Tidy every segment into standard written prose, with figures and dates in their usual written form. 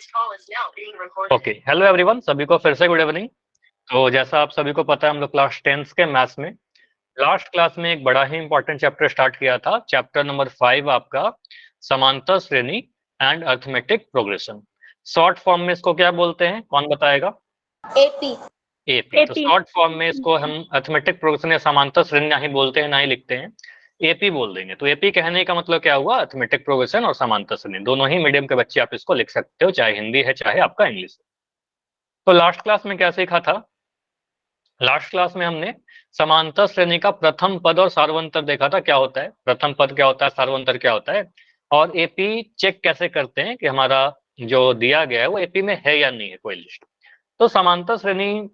Okay, hello everyone, सभी को फिर से गुड इवनिंग। तो जैसा आप सभी को पता है, हम लोग क्लास 10th के मैथ्स में लास्ट क्लास में एक बड़ा ही इंपॉर्टेंट चैप्टर स्टार्ट किया था, चैप्टर नंबर 5 आपका समांतर श्रेणी and arithmetic progression. Short form में इसको क्या बोलते हैं, कौन बताएगा? एपी। एपी। तो शॉर्ट फॉर्म में इसको हम अर्थमेटिक प्रोग्रेशन या समांतर श्रेणी ना ही बोलते हैं ना ही लिखते हैं, एपी बोल देंगे। तो एपी कहने का मतलब क्या हुआ? अर्थमेटिक प्रोग्रेशन और समांतर श्रेणी, दोनों ही मीडियम के बच्चे आप इसको लिख सकते हो, चाहे हिंदी है चाहे आपका इंग्लिश है। तो लास्ट क्लास में क्या सीखा था? लास्ट क्लास में हमने समांतर श्रेणी का प्रथम पद और सार्वंतर देखा था। क्या होता है प्रथम पद, क्या होता है सार्वंतर क्या होता है, और एपी चेक कैसे करते हैं कि हमारा जो दिया गया है वो एपी में है या नहीं है कोई लिस्ट। तो समांतर श्रेणी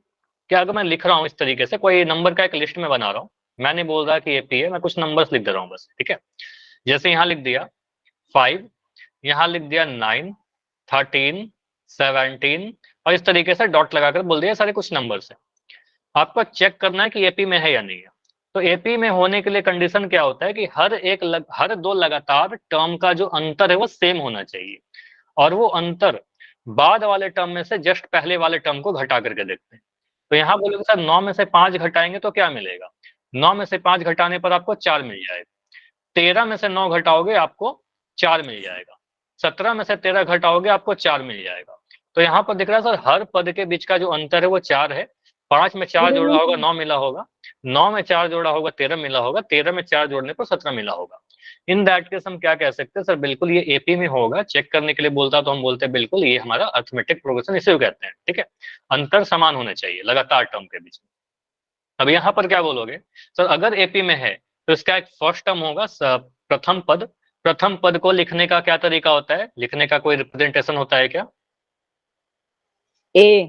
क्या, अगर मैं लिख रहा हूँ इस तरीके से, कोई नंबर का एक लिस्ट में बना रहा हूँ, मैं नहीं बोल रहा कि एपी है, मैं कुछ नंबर्स लिख दे रहा हूँ बस, ठीक है। जैसे यहाँ लिख दिया 5, यहाँ लिख दिया 9, 13, 17, और इस तरीके से डॉट लगाकर बोल दिया सारे कुछ नंबर्स है। आपको चेक करना है कि एपी में है या नहीं है। तो एपी में होने के लिए कंडीशन क्या होता है कि हर दो लगातार टर्म का जो अंतर है वो सेम होना चाहिए, और वो अंतर बाद वाले टर्म में से जस्ट पहले वाले टर्म को घटा करके देखते हैं। तो यहाँ बोलोगे सर 9 में से 5 घटाएंगे तो क्या मिलेगा? 9 में से 5 घटाने पर आपको 4 मिल जाएगा। 13 में से 9 घटाओगे आपको 4 मिल जाएगा। 17 में से 13 घटाओगे आपको 4 मिल जाएगा। तो यहाँ पर दिख रहा है सर, हर पद के बीच का जो अंतर है वो 4 है। 5 में 4 जोड़ा होगा 9 मिला होगा, 9 में 4 जोड़ा होगा 13 मिला होगा, 13 में 4 जोड़ने पर 17 मिला होगा। इन दैट केस हम क्या कह सकते हैं सर, बिल्कुल ये एपी में होगा। चेक करने के लिए बोलता तो हम बोलते हैं बिल्कुल ये हमारा अर्थमेटिक प्रोग्रेशन इसे कहते हैं, ठीक है। अंतर समान होने चाहिए लगातार टर्म के बीच में। अब यहाँ पर क्या बोलोगे सर, अगर एपी में है तो इसका एक फर्स्ट टर्म होगा प्रथम पद। प्रथम पद को लिखने का क्या तरीका होता है, लिखने का कोई रिप्रेजेंटेशन होता है क्या? ए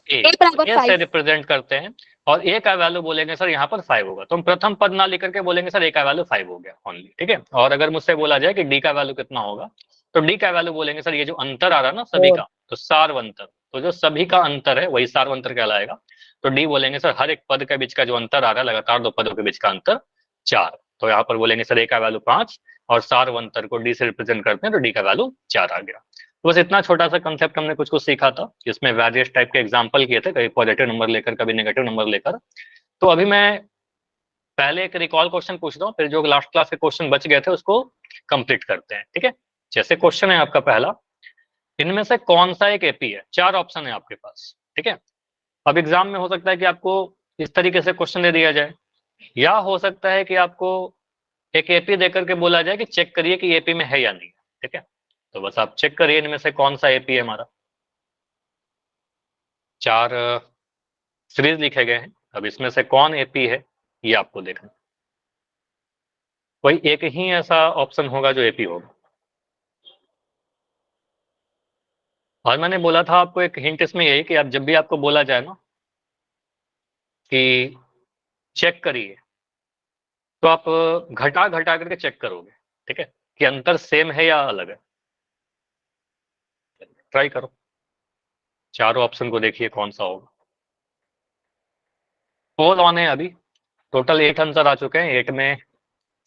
से रिप्रेजेंट करते हैं, और ए का वैल्यू बोलेंगे सर यहाँ पर 5 होगा। तो हम प्रथम पद ना लिख करके बोलेंगे सर ए का वैल्यू 5 हो गया ओनली, ठीक है। और अगर मुझसे बोला जाए कि डी का वैल्यू कितना होगा, तो डी का वैल्यू बोलेंगे सर ये जो अंतर आ रहा है ना सभी का, तो सार्वंतर, तो जो सभी का अंतर है वही सार्वंतर कहलाएगा। तो डी बोलेंगे सर हर एक पद के बीच का जो अंतर आ रहा है, लगातार दो पदों के बीच का अंतर 4। तो यहाँ पर बोलेंगे सर ए का वैल्यू 5, और सार्वंतर को डी से रिप्रेजेंट करते हैं, तो डी का वैल्यू 4 आ गया। तो बस इतना छोटा सा कंसेप्ट हमने कुछ कुछ सीखा था, इसमें वेरियस टाइप के एग्जांपल किए थे, कभी पॉजिटिव नंबर लेकर कभी नेगेटिव नंबर लेकर। तो अभी मैं पहले एक रिकॉल क्वेश्चन पूछ रहा हूँ, फिर जो लास्ट क्लास के क्वेश्चन बच गए थे उसको कंप्लीट करते हैं, ठीक है। जैसे क्वेश्चन है आपका पहला, इनमें से कौन सा एक एपी है? 4 ऑप्शन है आपके पास, ठीक है। अब एग्जाम में हो सकता है कि आपको इस तरीके से क्वेश्चन दे दिया जाए, या हो सकता है कि आपको एक एपी देकर के बोला जाए कि चेक करिए कि एपी में है या नहीं है, ठीक है। तो बस आप चेक करिए इनमें से कौन सा एपी है हमारा। 4 सीरीज लिखे गए हैं, अब इसमें से कौन एपी है ये आपको देखना। कोई एक ही ऐसा ऑप्शन होगा जो एपी होगा। और मैंने बोला था आपको एक हिंट इसमें यही कि आप जब भी आपको बोला जाए ना कि चेक करिए, तो आप घटा घटा करके चेक करोगे, ठीक है, कि अंतर सेम है या अलग है। ट्राई करो, चारों ऑप्शन को देखिए कौन सा होगा। पोल ऑन है अभी, टोटल 8 आंसर आ चुके हैं, 8 में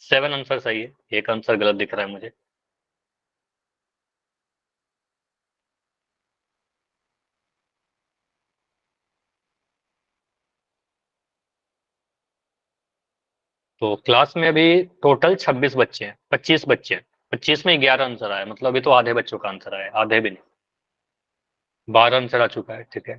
7 आंसर सही है, एक आंसर गलत दिख रहा है मुझे। तो क्लास में अभी टोटल 26 बच्चे हैं, 25 बच्चे हैं, 25 में 11 आंसर आया, मतलब अभी तो आधे बच्चों का आंसर आया, आधे भी नहीं, 12 आंसर आ चुका है, ठीक है।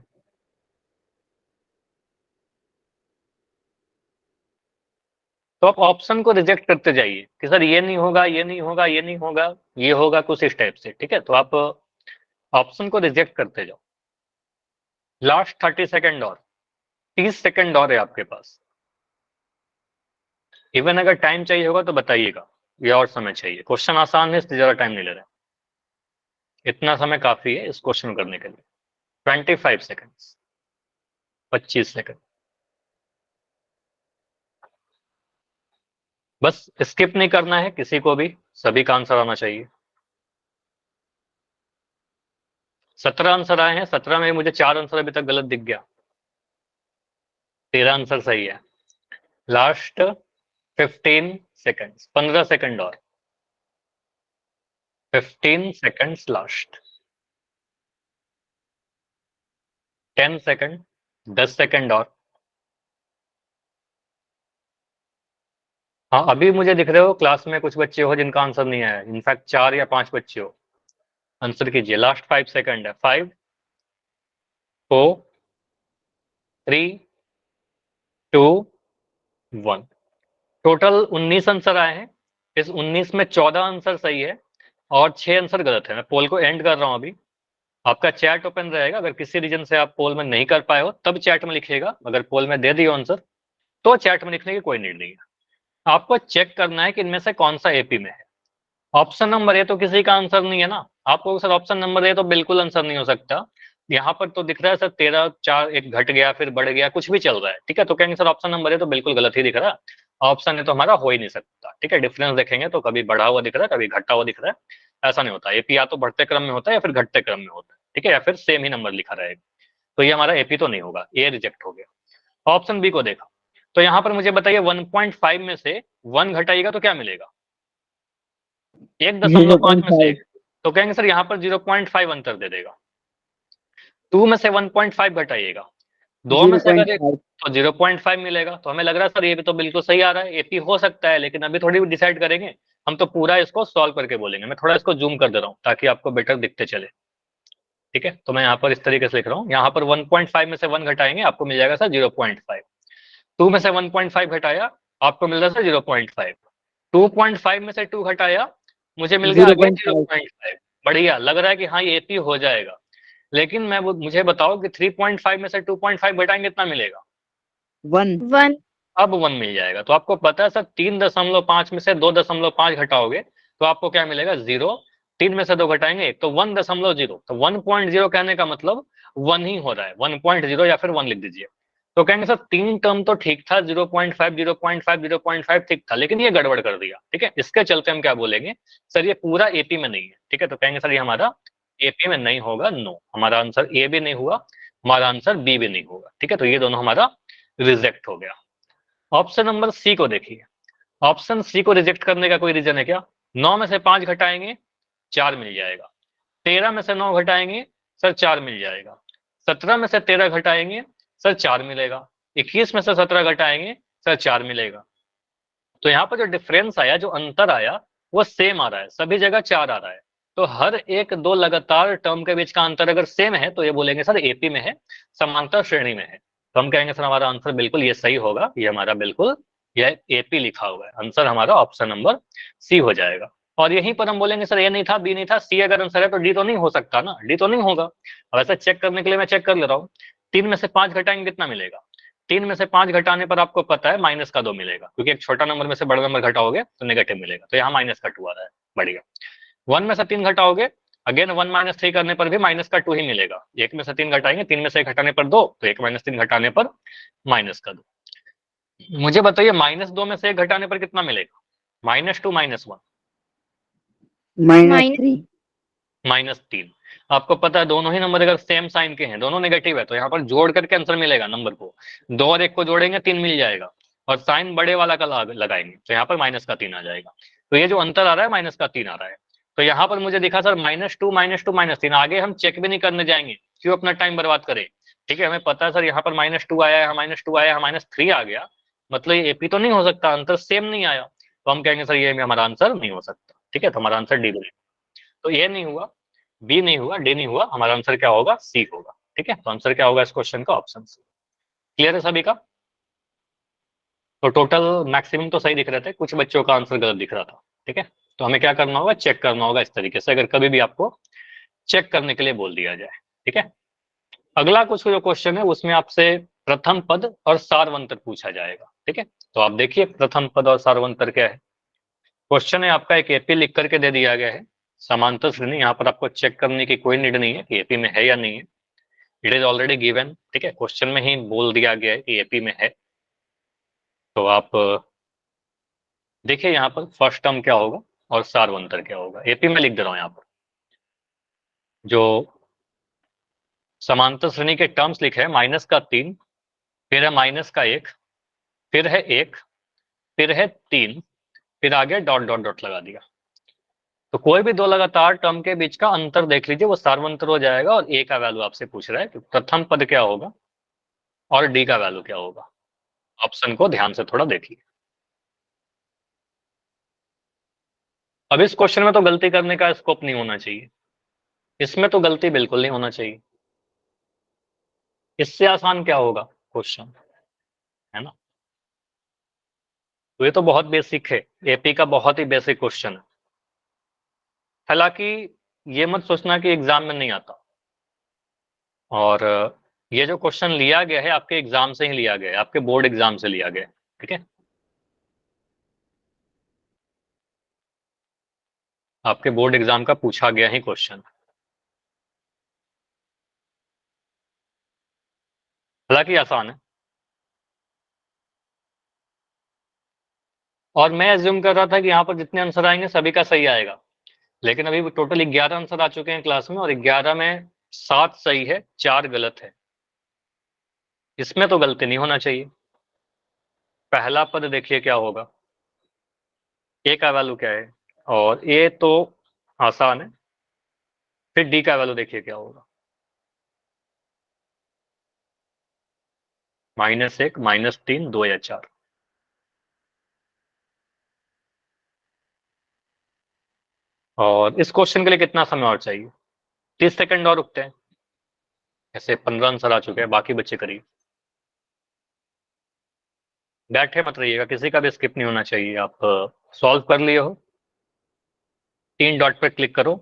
तो आप ऑप्शन को रिजेक्ट करते जाइए कि सर ये नहीं होगा, ये नहीं होगा, ये नहीं होगा, ये होगा कुछ इस टाइप से, ठीक है। तो आप ऑप्शन को रिजेक्ट करते जाओ। लास्ट 30 सेकंड और 30 सेकंड और है आपके पास। इवन अगर टाइम चाहिए होगा तो बताइएगा, ये और समय चाहिए। क्वेश्चन आसान है इसलिए ज्यादा टाइम नहीं ले रहे, इतना समय काफी है इस क्वेश्चन करने के लिए। 25 सेकंड, 25 सेकंड। बस स्किप नहीं करना है किसी को भी, सभी का आंसर आना चाहिए। 17 आंसर आए हैं, 17 में मुझे 4 आंसर अभी तक गलत दिख गया, 13 आंसर सही है। लास्ट 15 सेकंड्स, 15 सेकंड और, 15 सेकंड्स लास्ट। 10 सेकंड, 10 सेकंड और। हाँ, अभी मुझे दिख रहे हो क्लास में कुछ बच्चे हो जिनका आंसर नहीं आया, इनफैक्ट 4 या 5 बच्चे हो। आंसर कीजिए, लास्ट 5 सेकंड है। 5, 4, 3, 2, 1। टोटल 19 आंसर आए हैं। इस 19 में 14 आंसर सही है और 6 आंसर गलत है। मैं पोल को एंड कर रहा हूं अभी। आपका चैट ओपन रहेगा, अगर किसी रीजन से आप पोल में नहीं कर पाए हो तब चैट में लिखिएगा। अगर पोल में दे दियो आंसर तो चैट में लिखने की कोई नीड नहीं है। आपको चेक करना है कि इनमें से कौन सा एपी में है। ऑप्शन नंबर ए तो किसी का आंसर नहीं है ना। आपको सर ऑप्शन नंबर ए तो बिल्कुल आंसर नहीं हो सकता। यहाँ पर तो दिख रहा है सर 13, 4, एक घट गया फिर बढ़ गया, कुछ भी चल रहा है। ठीक है, तो कहेंगे सर ऑप्शन नंबर ए तो बिल्कुल गलत ही दिख रहा है। ऑप्शन ए तो हमारा हो ही नहीं सकता। ठीक है, डिफरेंस देखेंगे तो कभी बढ़ा हुआ दिख रहा है, कभी घटा हुआ दिख रहा है। ऐसा नहीं होता। एपी या तो बढ़ते क्रम में होता है या फिर घटते क्रम में होता है। ठीक है, या फिर सेम ही नंबर लिखा रहेगा। तो ये हमारा एपी तो नहीं होगा, ए रिजेक्ट हो गया। ऑप्शन बी को देखा तो यहाँ पर मुझे बताइए 1.5 में से 1 घटाइएगा तो क्या मिलेगा? 1.5 में से 1। तो कहेंगे सर यहाँ पर 0.5 अंतर दे देगा। 2 में से 1.5 घटाइएगा, 2 में से अगर एक तो 0.5 मिलेगा। तो हमें लग रहा है सर ये भी तो बिल्कुल सही आ रहा है, एपी हो सकता है। लेकिन अभी थोड़ी डिसाइड करेंगे, हम तो पूरा इसको सॉल्व करके बोलेंगे। मैं थोड़ा इसको जूम कर दे रहा हूँ ताकि आपको बेटर दिखते चले। ठीक है, तो मैं यहाँ पर इस तरीके से लिख रहा हूँ। यहाँ पर 1.5 में से 1 घटाएंगे, आपको मिल जाएगा सर 0.5। 2 में से 1.5 घटाया, आपको मिल रहा है सर 0.5। 2.5 में से 2 घटाया, मुझे मिल गया अगेन 0.5। बढ़िया लग रहा है कि हाँ ये एपी हो जाएगा। लेकिन मुझे बताओ कि 3.5 में से 2.5 घटाएंगे कितना मिलेगा? 1। अब 1 मिल जाएगा। तो आपको पता है सर 3.5 में से 2.5 घटाओगे तो आपको क्या मिलेगा? 0। 3 में से 2 घटाएंगे तो 1.0। तो 1.0 कहने का मतलब 1 ही हो रहा है। 1.0 या फिर 1 लिख दीजिए। तो कहेंगे सर 3 टर्म तो ठीक था, 0.5, 0.5, 0.5 ठीक था, लेकिन ये गड़बड़ कर दिया। ठीक है, इसके चलते हम क्या बोलेंगे? सर ये पूरा एपी में नहीं है। ठीक है, तो कहेंगे सर ये हमारा एपी में नहीं होगा। नो, हमारा आंसर ए भी नहीं हुआ, हमारा आंसर बी भी नहीं होगा। ठीक है, तो ये दोनों हमारा रिजेक्ट हो गया। ऑप्शन नंबर सी को देखिए। ऑप्शन सी को रिजेक्ट करने का कोई रीजन है क्या? 9 में से 5 घटाएंगे, 4 मिल जाएगा। 13 में से 9 घटाएंगे, सर 4 मिल जाएगा। 17 में से 13 घटाएंगे, सर 4 मिलेगा। 21 में से 17 घटाएंगे, सर 4 मिलेगा। तो यहाँ पर जो डिफरेंस आया, जो अंतर आया, वो सेम आ रहा है। सभी जगह 4 आ रहा है। तो हर एक दो लगातार टर्म के बीच का अंतर अगर सेम है तो ये बोलेंगे सर एपी में है, समांतर श्रेणी में है। तो हम कहेंगे सर हमारा आंसर बिल्कुल ये सही होगा। ये हमारा बिल्कुल ये एपी लिखा हुआ है। आंसर हमारा ऑप्शन नंबर सी हो जाएगा। और यहीं पर हम बोलेंगे सर ए नहीं था, बी नहीं था, सी अगर आंसर है तो डी तो नहीं हो सकता ना, डी तो नहीं होगा। अब ऐसा चेक करने के लिए मैं चेक कर ले रहा हूँ। 3 में से 5 घटाएंगे कितना मिलेगा? 3 में से 5 घटाने पर आपको पता है -2 मिलेगा, क्योंकि एक छोटा नंबर में से बड़ा नंबर घटाओगे तो नेगेटिव मिलेगा। तो यहाँ -2 आ रहा है। बढ़िया। 1 में से 3 घटाओगे, अगेन 1 - 3 करने पर भी -2 ही मिलेगा। 1 में से 3 घटाएंगे, 3 में से 1 घटाने पर 2, तो 1 - 3 घटाने पर -2। मुझे बताइए -2 में से 1 घटाने पर कितना मिलेगा? -2 -1 -3। आपको पता है दोनों ही नंबर अगर सेम साइन के हैं, दोनों नेगेटिव है, तो यहाँ पर जोड़ करके आंसर मिलेगा नंबर को। 2 और 1 को जोड़ेंगे 3 मिल जाएगा। और साइन बड़े वाला का लगाएंगे तो यहाँ पर -3 आ जाएगा। तो ये जो अंतर आ रहा है -3 आ रहा है। तो यहाँ पर मुझे दिखा सर -2 -2 -3। आगे हम चेक भी नहीं करने जाएंगे, क्यों अपना टाइम बर्बाद करें। ठीक है, हमें पता है सर यहाँ पर -2 आया है, -2 आया है, -3 आ गया, मतलब ये एपी तो नहीं हो सकता, आंसर सेम नहीं आया। तो हम कहेंगे सर ये हमारा आंसर नहीं हो सकता। ठीक है, तो हमारा आंसर डी बनेगा। तो ये नहीं हुआ, बी नहीं हुआ, डी नहीं हुआ, हमारा आंसर क्या होगा? सी होगा। ठीक है, तो आंसर क्या होगा इस क्वेश्चन का? Option C. क्लियर है सभी का? तो टोटल मैक्सिमम तो सही दिख रहे थे, कुछ बच्चों का आंसर गलत दिख रहा था। ठीक है, तो हमें क्या करना होगा? चेक करना होगा इस तरीके से, अगर कभी भी आपको चेक करने के लिए बोल दिया जाए। ठीक है, अगला कुछ जो क्वेश्चन है उसमें आपसे प्रथम पद और सारवंतर पूछा जाएगा। ठीक है, तो आप देखिए प्रथम पद और सारवंतर क्या है। क्वेश्चन है आपका, एक एपी लिख करके दे दिया गया है, समांतर श्रेणी। यहाँ पर आपको चेक करने की कोई नीड नहीं है कि एपी में है या नहीं है, इट इज ऑलरेडी गिवन। ठीक है, क्वेश्चन में ही बोल दिया गया है कि एपी में है। तो आप देखिए यहाँ पर फर्स्ट टर्म क्या होगा और सारवंतर क्या होगा। एपी में लिख दे रहा हूँ यहाँ पर। जो समांतर श्रेणी के टर्म्स लिखे हैं, -3, फिर है -1, फिर है 1, फिर है 3, फिर आगे डॉट डॉट डॉट लगा दिया। तो कोई भी दो लगातार टर्म के बीच का अंतर देख लीजिए, वो सार्वंतर हो जाएगा। और ए का वैल्यू आपसे पूछ रहा है कि प्रथम पद क्या होगा और डी का वैल्यू क्या होगा। ऑप्शन को ध्यान से थोड़ा देखिए। अब इस क्वेश्चन में तो गलती करने का स्कोप नहीं होना चाहिए, इसमें तो गलती बिल्कुल नहीं होना चाहिए। इससे आसान क्या होगा क्वेश्चन, है ना। तो ये तो बहुत बेसिक है, एपी का बहुत ही बेसिक क्वेश्चन है। हालांकि ये मत सोचना कि एग्जाम में नहीं आता, और ये जो क्वेश्चन लिया गया है आपके एग्जाम से ही लिया गया है, आपके बोर्ड एग्जाम से लिया गया है, ठीक है। आपके बोर्ड एग्जाम का पूछा गया ही क्वेश्चन, हालांकि आसान है। और मैं एज्यूम कर रहा था कि यहाँ पर जितने आंसर आएंगे सभी का सही आएगा, लेकिन अभी टोटल 11 आंसर आ चुके हैं क्लास में, और 11 में 7 सही है, 4 गलत है। इसमें तो गलती नहीं होना चाहिए। पहला पद देखिए क्या होगा, ए का वैल्यू क्या है, और ए तो आसान है। फिर डी का वैल्यू देखिए क्या होगा, -1, -3, 2 या 4। और इस क्वेश्चन के लिए कितना समय और चाहिए, 30 सेकंड और रुकते हैं। ऐसे 15 आंसर आ चुके हैं, बाकी बच्चे करिए। बैठे मत रहिएगा, किसी का भी स्किप नहीं होना चाहिए। आप सॉल्व कर लिए हो, 3 डॉट पे क्लिक करो,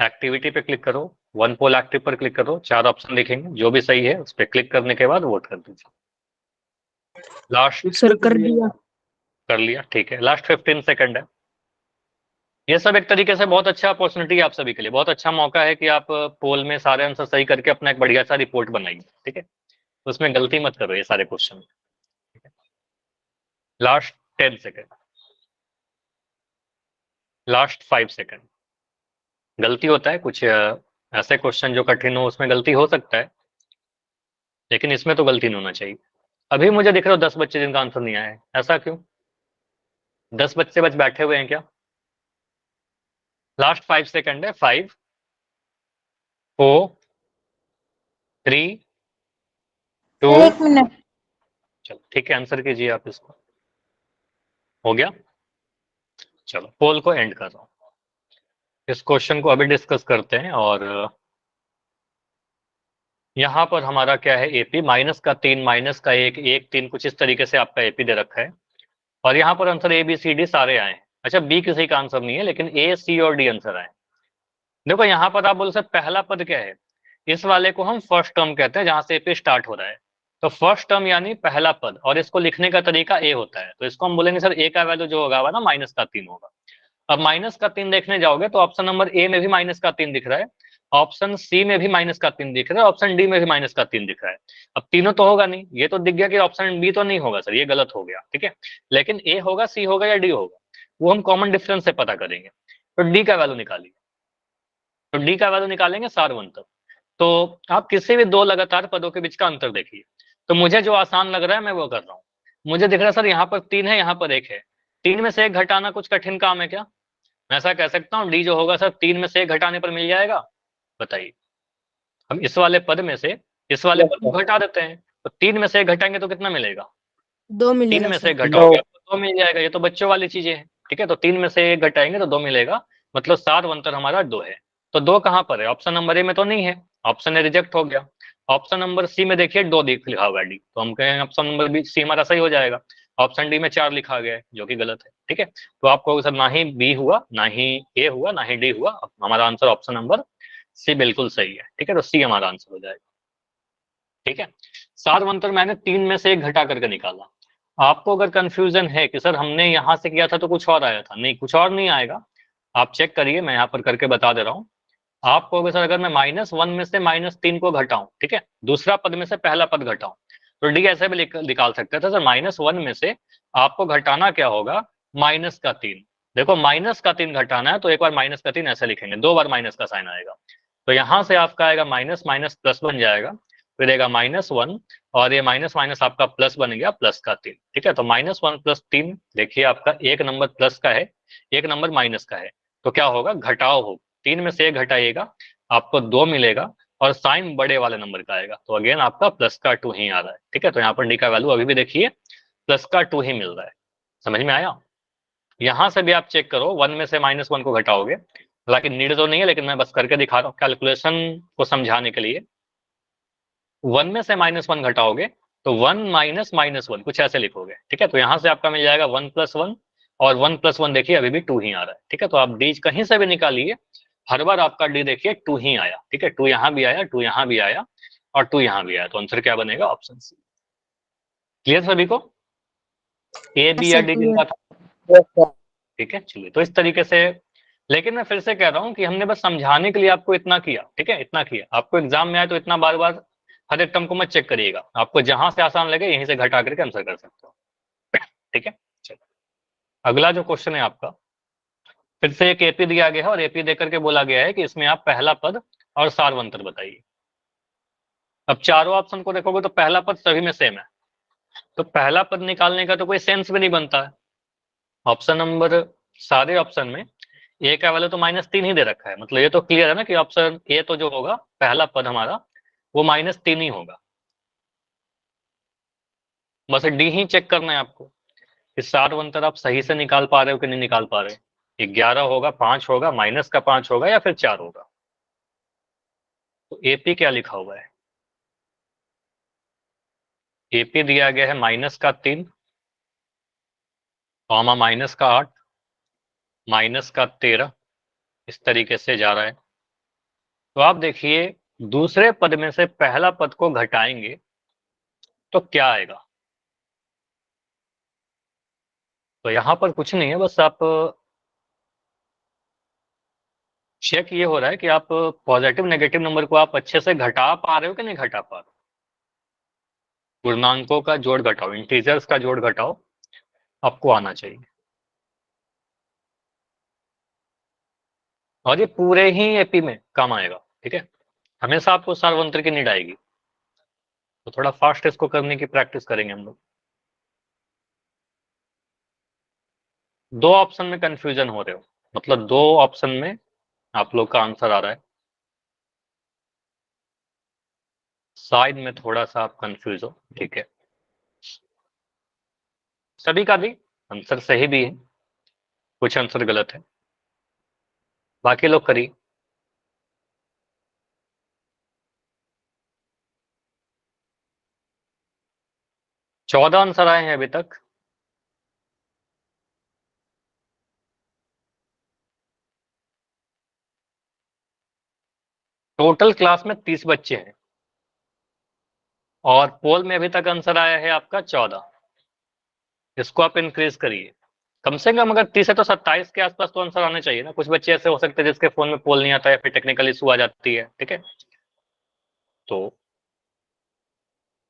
एक्टिविटी पे क्लिक करो, वन पोल एक्टिव पर क्लिक करो, 4 ऑप्शन दिखेंगे, जो भी सही है उस पर क्लिक करने के बाद वोट कर दीजिए। लास्ट सर कर दिया। कर लिया, ठीक है। लास्ट 15 सेकंड है। ये सब एक तरीके से बहुत अच्छा अपॉर्चुनिटी है आप सभी के लिए, बहुत अच्छा मौका है कि आप पोल में सारे आंसर सही करके अपना एक बढ़िया सा रिपोर्ट बनाइए, ठीक है। तो उसमें गलती मत करो ये सारे question. Last 10 second, last 5 second. गलती होता है कुछ ऐसे क्वेश्चन जो कठिन हो उसमें गलती हो सकता है, लेकिन इसमें तो गलती नहीं होना चाहिए। अभी मुझे दिख रहा हो 10 बच्चे जिनका आंसर नहीं आया है, ऐसा क्यों? 10 बच्चे बच बैठे हुए हैं क्या? लास्ट 5 सेकंड है, 5, 4, 3, 2। 1 मिनट। चलो ठीक है, आंसर कीजिए आप इसको। हो गया, चलो पोल को एंड कर रहा हूँ। इस क्वेश्चन को अभी डिस्कस करते हैं। और यहाँ पर हमारा क्या है, एपी -3, -1, 1, 3, कुछ इस तरीके से आपका एपी दे रखा है। और यहाँ पर answer A B C D सारे आए हैं। अच्छा, बी किसी का आंसर नहीं है, लेकिन ए सी और डी आंसर आए। देखो यहाँ पर आप बोल सकते पहला पद क्या है, इस वाले को हम फर्स्ट टर्म कहते हैं, जहां से एपी स्टार्ट हो रहा है। तो फर्स्ट टर्म यानी पहला पद, और इसको लिखने का तरीका ए होता है। तो इसको हम बोलेंगे सर ए का वैल्यू जो होगा ना -3 होगा। अब -3 देखने जाओगे तो ऑप्शन नंबर ए में भी -3 दिख रहा है, ऑप्शन सी में भी -3 दिख रहा है, ऑप्शन डी में भी -3 दिख रहा है। अब तीनों तो होगा नहीं, ये तो दिख गया कि ऑप्शन बी तो नहीं होगा सर, ये गलत हो गया, ठीक है। लेकिन ए होगा, सी होगा या डी होगा, वो हम कॉमन डिफरेंस से पता करेंगे। तो डी का वैल्यू निकालिए, तो डी का वैल्यू निकालेंगे सार्वंतर। तो आप किसी भी दो लगातार पदों के बीच का अंतर देखिए। तो मुझे जो आसान लग रहा है मैं वो कर रहा हूँ। मुझे दिख रहा है सर यहाँ पर 3 है, यहाँ पर 1 है, 3 में से 1 घटाना कुछ कठिन काम है क्या? मैं ऐसा कह सकता हूँ डी जो होगा सर 3 में से 1 घटाने पर मिल जाएगा। बताइए, हम इस वाले पद में से इस वाले पद को घटा देते हैं, तो 3 में से 1 घटाएंगे तो कितना मिलेगा? 2 3 मिलेगा में से सर। 1 घटाओगे आपको 2 मिल जाएगा। ये तो बच्चों वाली चीजें हैं, ठीक है। तो 3 में से 1 घटाएंगे तो 2 मिलेगा, मतलब सार्वंतर हमारा 2 है। तो 2 कहाँ पर है? ऑप्शन नंबर ए में तो नहीं है, ऑप्शन ए रिजेक्ट हो गया। ऑप्शन नंबर सी में देखिए 2 लिखा हुआ है डी, तो हम कहेंगे ऑप्शन नंबर बी सी हमारा सही हो जाएगा। ऑप्शन डी में 4 लिखा गया है, जो कि गलत है, ठीक है। तो आपको सर ना ही बी हुआ, ना ही ए हुआ, ना ही डी हुआ, हमारा आंसर ऑप्शन नंबर सी बिल्कुल सही है, ठीक है। तो सी हमारा आंसर हो जाएगा, ठीक है। सार्वंतर मैंने 3 में से 1 घटा करके निकाला। आपको अगर कंफ्यूजन है कि सर हमने यहां से किया था तो कुछ और आया था, नहीं, कुछ और नहीं आएगा। आप चेक करिए, मैं यहाँ पर करके बता दे रहा हूँ। आप कहोगे सर अगर मैं -1 में से -3 को घटाऊं, ठीक है, दूसरा पद में से पहला पद घटाऊं, तो डी ऐसे भी निकाल सकते थे सर। -1 में से आपको घटाना क्या होगा? -3। देखो -3 घटाना है तो एक बार -3 ऐसे लिखेंगे, 2 बार माइनस का साइन आएगा। तो यहां से आपका आएगा माइनस माइनस प्लस बन जाएगा, फिर आएगा -1, और ये माइनस माइनस आपका प्लस बन गया +3, ठीक है। तो -1 + 3, देखिए आपका एक नंबर प्लस का है, एक नंबर माइनस का है। तो क्या होगा, घटाव हो, 3 में से 1 घटाइएगा, आपको 2 मिलेगा और साइन बड़े वाले नंबर का आएगा, तो अगेन आपका प्लस का 2 ही आ रहा है। ठीक है, तो यहाँ पर डी का वैल्यू अभी भी देखिए प्लस का 2 ही मिल रहा है। समझ में आया? यहां से भी आप चेक करो, 1 में से -1 को घटाओगे, हालांकि नीड तो नहीं है लेकिन मैं बस करके दिखा रहा हूँ कैलकुलेशन को समझाने के लिए। 1 में से -1 घटाओगे तो 1 माइनस -1 कुछ ऐसे लिखोगे। ठीक है, तो यहां से आपका मिल जाएगा 1 + 1, और 1 + 1 देखिए अभी भी 2 ही आ रहा है। ठीक है, तो आप डी कहीं से भी निकालिए, हर बार आपका डी देखिए 2 ही आया। ठीक है, 2 यहाँ भी आया, 2 यहाँ भी आया और 2 यहाँ भी आया, तो आंसर क्या बनेगा, ऑप्शन सी। क्लियर सभी को? ए बी या डी जिनका था। ठीक है, चलिए, तो इस तरीके से, लेकिन मैं फिर से कह रहा हूं कि हमने बस समझाने के लिए आपको इतना किया। ठीक है, इतना किया, आपको एग्जाम में आए तो इतना बार बार हर एक टर्म को मत चेक करिएगा, आपको जहां से आसान लगे यहीं से घटा करके आंसर कर सकते हो। ठीक है, चलो अगला जो क्वेश्चन है आपका, फिर से एक एपी दिया गया है और एपी देकर के बोला गया है कि इसमें आप पहला पद और सार्वंतर बताइए। अब चारों ऑप्शन को देखोगे तो पहला पद सभी में सेम है, तो पहला पद निकालने का तो कोई सेंस भी नहीं बनता है। ऑप्शन नंबर, सारे ऑप्शन में ए का वैल्यू तो -3 ही दे रखा है, मतलब ये तो क्लियर है ना कि ऑप्शन ए तो जो होगा पहला पद हमारा वो -3 ही होगा। बस डी ही चेक करना है आपको कि सार्वंतर आप सही से निकाल पा रहे हो कि नहीं निकाल पा रहे। 11 होगा, 5 होगा, माइनस का 5 होगा या फिर 4 होगा। तो एपी क्या लिखा हुआ है, एपी दिया गया है -3, कॉमा -8, -13, इस तरीके से जा रहा है। तो आप देखिए दूसरे पद में से पहला पद को घटाएंगे तो क्या आएगा। तो यहां पर कुछ नहीं है, बस आप चेक ये हो रहा है कि आप पॉजिटिव नेगेटिव नंबर को आप अच्छे से घटा पा रहे हो कि नहीं घटा पा रहे हो। पूर्णांकों का जोड़ घटाओ, इंटीजर्स का जोड़ घटाओ, आपको आना चाहिए। और ये पूरे ही एपी में काम आएगा। ठीक है, हमेशा आपको सार्वंत्र की नीड आएगी, तो थोड़ा फास्ट इसको करने की प्रैक्टिस करेंगे हम लोग। 2 ऑप्शन में कंफ्यूजन हो रहे हो, मतलब 2 ऑप्शन में आप लोग का आंसर आ रहा है, शायद में थोड़ा सा आप कंफ्यूज हो। ठीक है, सभी का भी आंसर सही भी है, कुछ आंसर गलत है, बाकी लोग करिए। 14 आंसर आए हैं अभी तक। टोटल क्लास में 30 बच्चे हैं और पोल में अभी तक आंसर आया है आपका 14। इसको आप इंक्रीज करिए, कम से कम अगर 30 है तो 27 के आसपास तो आंसर आने चाहिए ना। कुछ बच्चे ऐसे हो सकते हैं जिसके फोन में पोल नहीं आता है, फिर टेक्निकल इशू आ जाती है। ठीक है, तो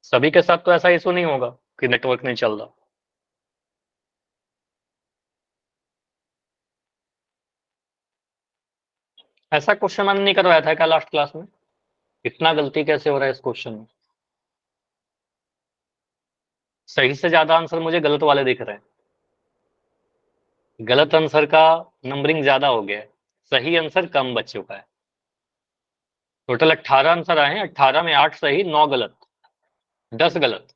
सभी के साथ तो ऐसा इशू नहीं होगा कि नेटवर्क नहीं चल रहा। ऐसा क्वेश्चन मैंने नहीं करवाया था क्या लास्ट क्लास में? इतना गलती कैसे हो रहा है इस क्वेश्चन में? सही से ज्यादा आंसर मुझे गलत वाले दिख रहे हैं, गलत आंसर का नंबरिंग ज्यादा हो गया है, सही आंसर कम बच चुका है। टोटल 18 आंसर आए हैं, 18 में 8 सही, 9 गलत, 10 गलत।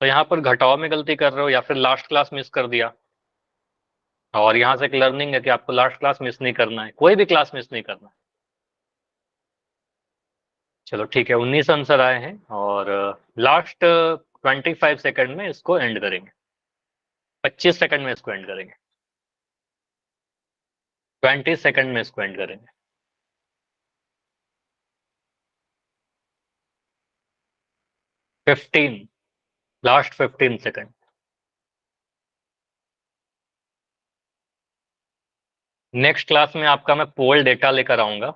तो यहाँ पर घटाव में गलती कर रहे हो या फिर लास्ट क्लास मिस कर दिया। और यहाँ से एक लर्निंग है कि आपको लास्ट क्लास मिस नहीं करना है, कोई भी क्लास मिस नहीं करना है। चलो ठीक है, 19 आंसर आए हैं और लास्ट 25 सेकंड में इसको एंड करेंगे, 25 सेकंड में इसको एंड करेंगे, 20 सेकंड में इसको एंड करेंगे। 15, लास्ट 15 सेकंड। नेक्स्ट क्लास में आपका मैं पोल डेटा लेकर आऊंगा,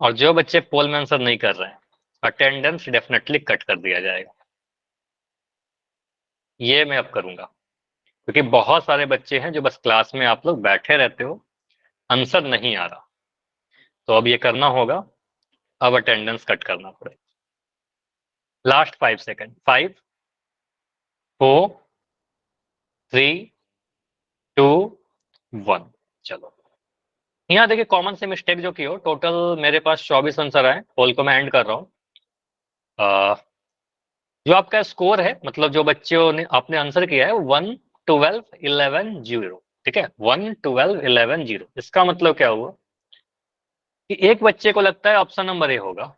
और जो बच्चे पोल में आंसर नहीं कर रहे हैं अटेंडेंस डेफिनेटली कट कर दिया जाएगा। ये मैं अब करूंगा, क्योंकि बहुत सारे बच्चे हैं जो बस क्लास में आप लोग बैठे रहते हो, आंसर नहीं आ रहा, तो अब ये करना होगा, अब अटेंडेंस कट करना पड़ेगा। Last 5 second, 5, 4, 3, 2 1। चलो यहाँ देखिए कॉमन से मिस्टेक जो की हो, टोटल मेरे पास 24 आंसर आए। पोल को मैं एंड कर रहा हूँ। जो आपका स्कोर है, मतलब जो बच्चों ने आपने आंसर किया है, 1 12 11 0। ठीक है, 1 12 11 0। इसका मतलब क्या हुआ कि एक बच्चे को लगता है ऑप्शन नंबर ए होगा,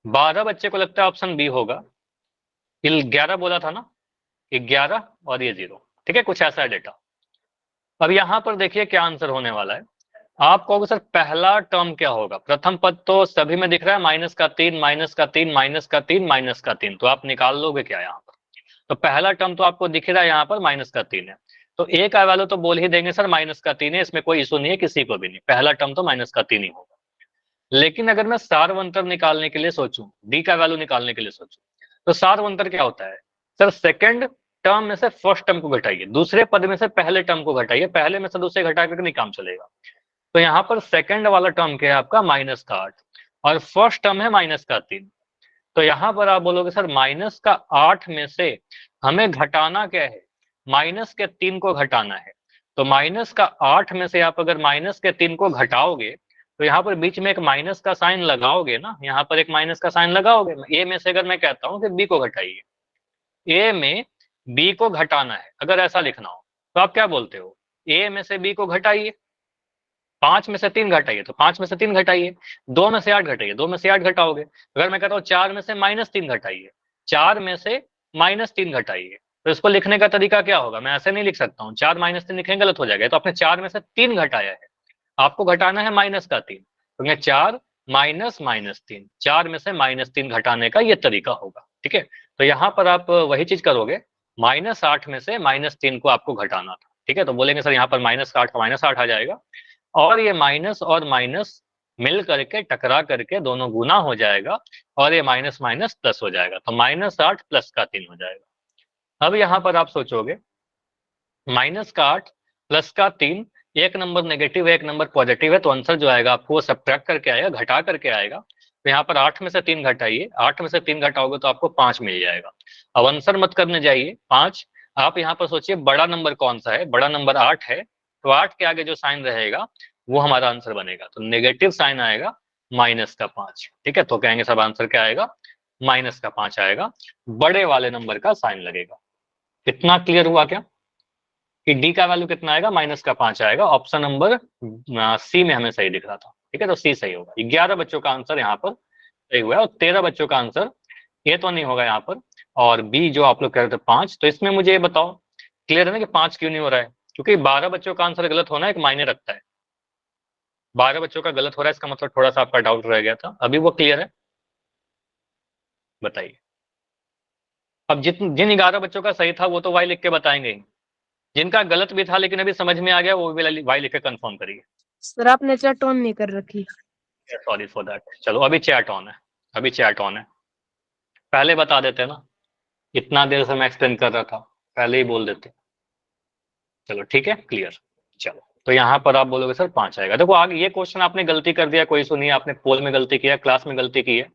12 बच्चे को लगता है ऑप्शन बी होगा, 11 बोला था ना, 11 और ये 0। ठीक है, कुछ ऐसा है डेटा। अब यहाँ पर देखिए क्या आंसर होने वाला है। आप कहोगे सर पहला टर्म क्या होगा? प्रथम पद तो सभी में दिख रहा है, माइनस का 3 माइनस का 3 माइनस का 3 माइनस का 3। तो आप निकाल लोगे क्या यहाँ पर? तो पहला टर्म तो आपको दिख रहा है यहाँ पर माइनस का 3 है, तो ए का वैल्यू तो बोल ही देंगे सर माइनस का 3 है, इसमें कोई इशू नहीं है किसी को भी नहीं, पहला टर्म तो माइनस का 3 ही होगा। लेकिन अगर मैं सार्वंतर निकालने के लिए सोचूं, डी का वैल्यू निकालने के लिए सोचूं, तो सार्वंतर क्या होता है सर? सेकंड टर्म में से फर्स्ट टर्म को घटाइए, दूसरे पद में से पहले टर्म को घटाइए, पहले में से दूसरे घटा करके नहीं काम चलेगा। तो यहाँ पर सेकंड वाला टर्म क्या है आपका? माइनस का 8, और फर्स्ट टर्म है माइनस का 3। तो यहाँ पर आप बोलोगे सर माइनस का 8 में से हमें घटाना क्या है? माइनस के 3 को घटाना है। तो माइनस का 8 में से आप अगर माइनस के 3 को घटाओगे, तो यहाँ पर बीच में एक माइनस का साइन लगाओगे ना, यहाँ पर एक माइनस का साइन लगाओगे। ए में से अगर मैं कहता हूँ कि बी को घटाइए, ए में बी को घटाना है, अगर ऐसा लिखना हो तो आप क्या बोलते हो? ए में से बी को घटाइए, 5 में से 3 घटाइए, तो 5 में से 3 घटाइए, 2 में से 8 घटाइए, 2 में से 8 घटाओगे। अगर मैं कहता हूँ 4 में से -3 घटाइए, 4 में से -3 घटाइए, तो इसको लिखने का तरीका क्या होगा? मैं ऐसे नहीं लिख सकता हूँ, 4 -3 लिखेंगे गलत हो जाएगा। तो आपने 4 में से 3 घटाया है, आपको घटाना है माइनस का 3, तो मैं 4 माइनस -3, 4 में से -3 घटाने का ये तरीका होगा। ठीक है, तो यहाँ पर आप वही चीज करोगे, -8 में से -3 को आपको घटाना था। ठीक है, तो बोलेंगे सर यहाँ पर -8 का -8 आ जाएगा, और ये माइनस और माइनस मिल करके टकरा करके दोनों गुना हो जाएगा, और ये माइनस माइनस प्लस हो जाएगा, तो -8 प्लस का 3 हो जाएगा। अब यहाँ पर आप सोचोगे -8 प्लस का 3, एक नंबर नेगेटिव है एक नंबर पॉजिटिव है, तो आंसर जो आएगा आपको सब्ट्रैक्ट करके आएगा, घटा करके आएगा। तो यहाँ पर 8 में से 3 घटाइए, 8 में से 3 घटाओगे तो आपको 5 मिल जाएगा। अब आंसर मत करने जाइए 5, आप यहाँ पर सोचिए बड़ा नंबर कौन सा है? बड़ा नंबर 8 है, तो 8 के आगे जो साइन रहेगा वो हमारा आंसर बनेगा, तो नेगेटिव साइन आएगा -5। ठीक है, तो कहेंगे सब आंसर क्या आएगा? -5 आएगा, बड़े वाले नंबर का साइन लगेगा। कितना क्लियर हुआ क्या कि डी का वैल्यू कितना आएगा? -5 आएगा। ऑप्शन नंबर सी में हमें सही दिख रहा था। ठीक है, तो सी सही होगा। 11 बच्चों का आंसर यहाँ पर सही हुआ है, और 13 बच्चों का आंसर ए तो नहीं होगा यहाँ पर, और बी जो आप लोग कह रहे थे 5। तो इसमें मुझे ये बताओ, क्लियर है ना कि 5 क्यों नहीं हो रहा है? क्योंकि 12 बच्चों का आंसर गलत होना एक मायने रखता है। 12 बच्चों का गलत हो रहा है, इसका मतलब थोड़ा सा आपका डाउट रह गया था, अभी वो क्लियर है? बताइए। अब जिन 11 बच्चों का सही था वो तो वाई लिख के बताएंगे ही, जिनका गलत भी था लेकिन अभी समझ में आ गया वो भी वाई लिख के कंफर्म करिए। सर आपने चैट ऑन नहीं कर रखी। Sorry for that. चलो अभी चैट ऑन है, अभी चैट ऑन है। पहले बता देते ना, इतना देर से मैं एक्सप्लेन कर रहा था, पहले ही बोल देते। चलो ठीक है, क्लियर। चलो तो यहाँ पर आप बोलोगे सर 5 आएगा। देखो आगे ये क्वेश्चन आपने गलती कर दिया, कोई सुनिए, आपने पोल में गलती किया, क्लास में गलती की है,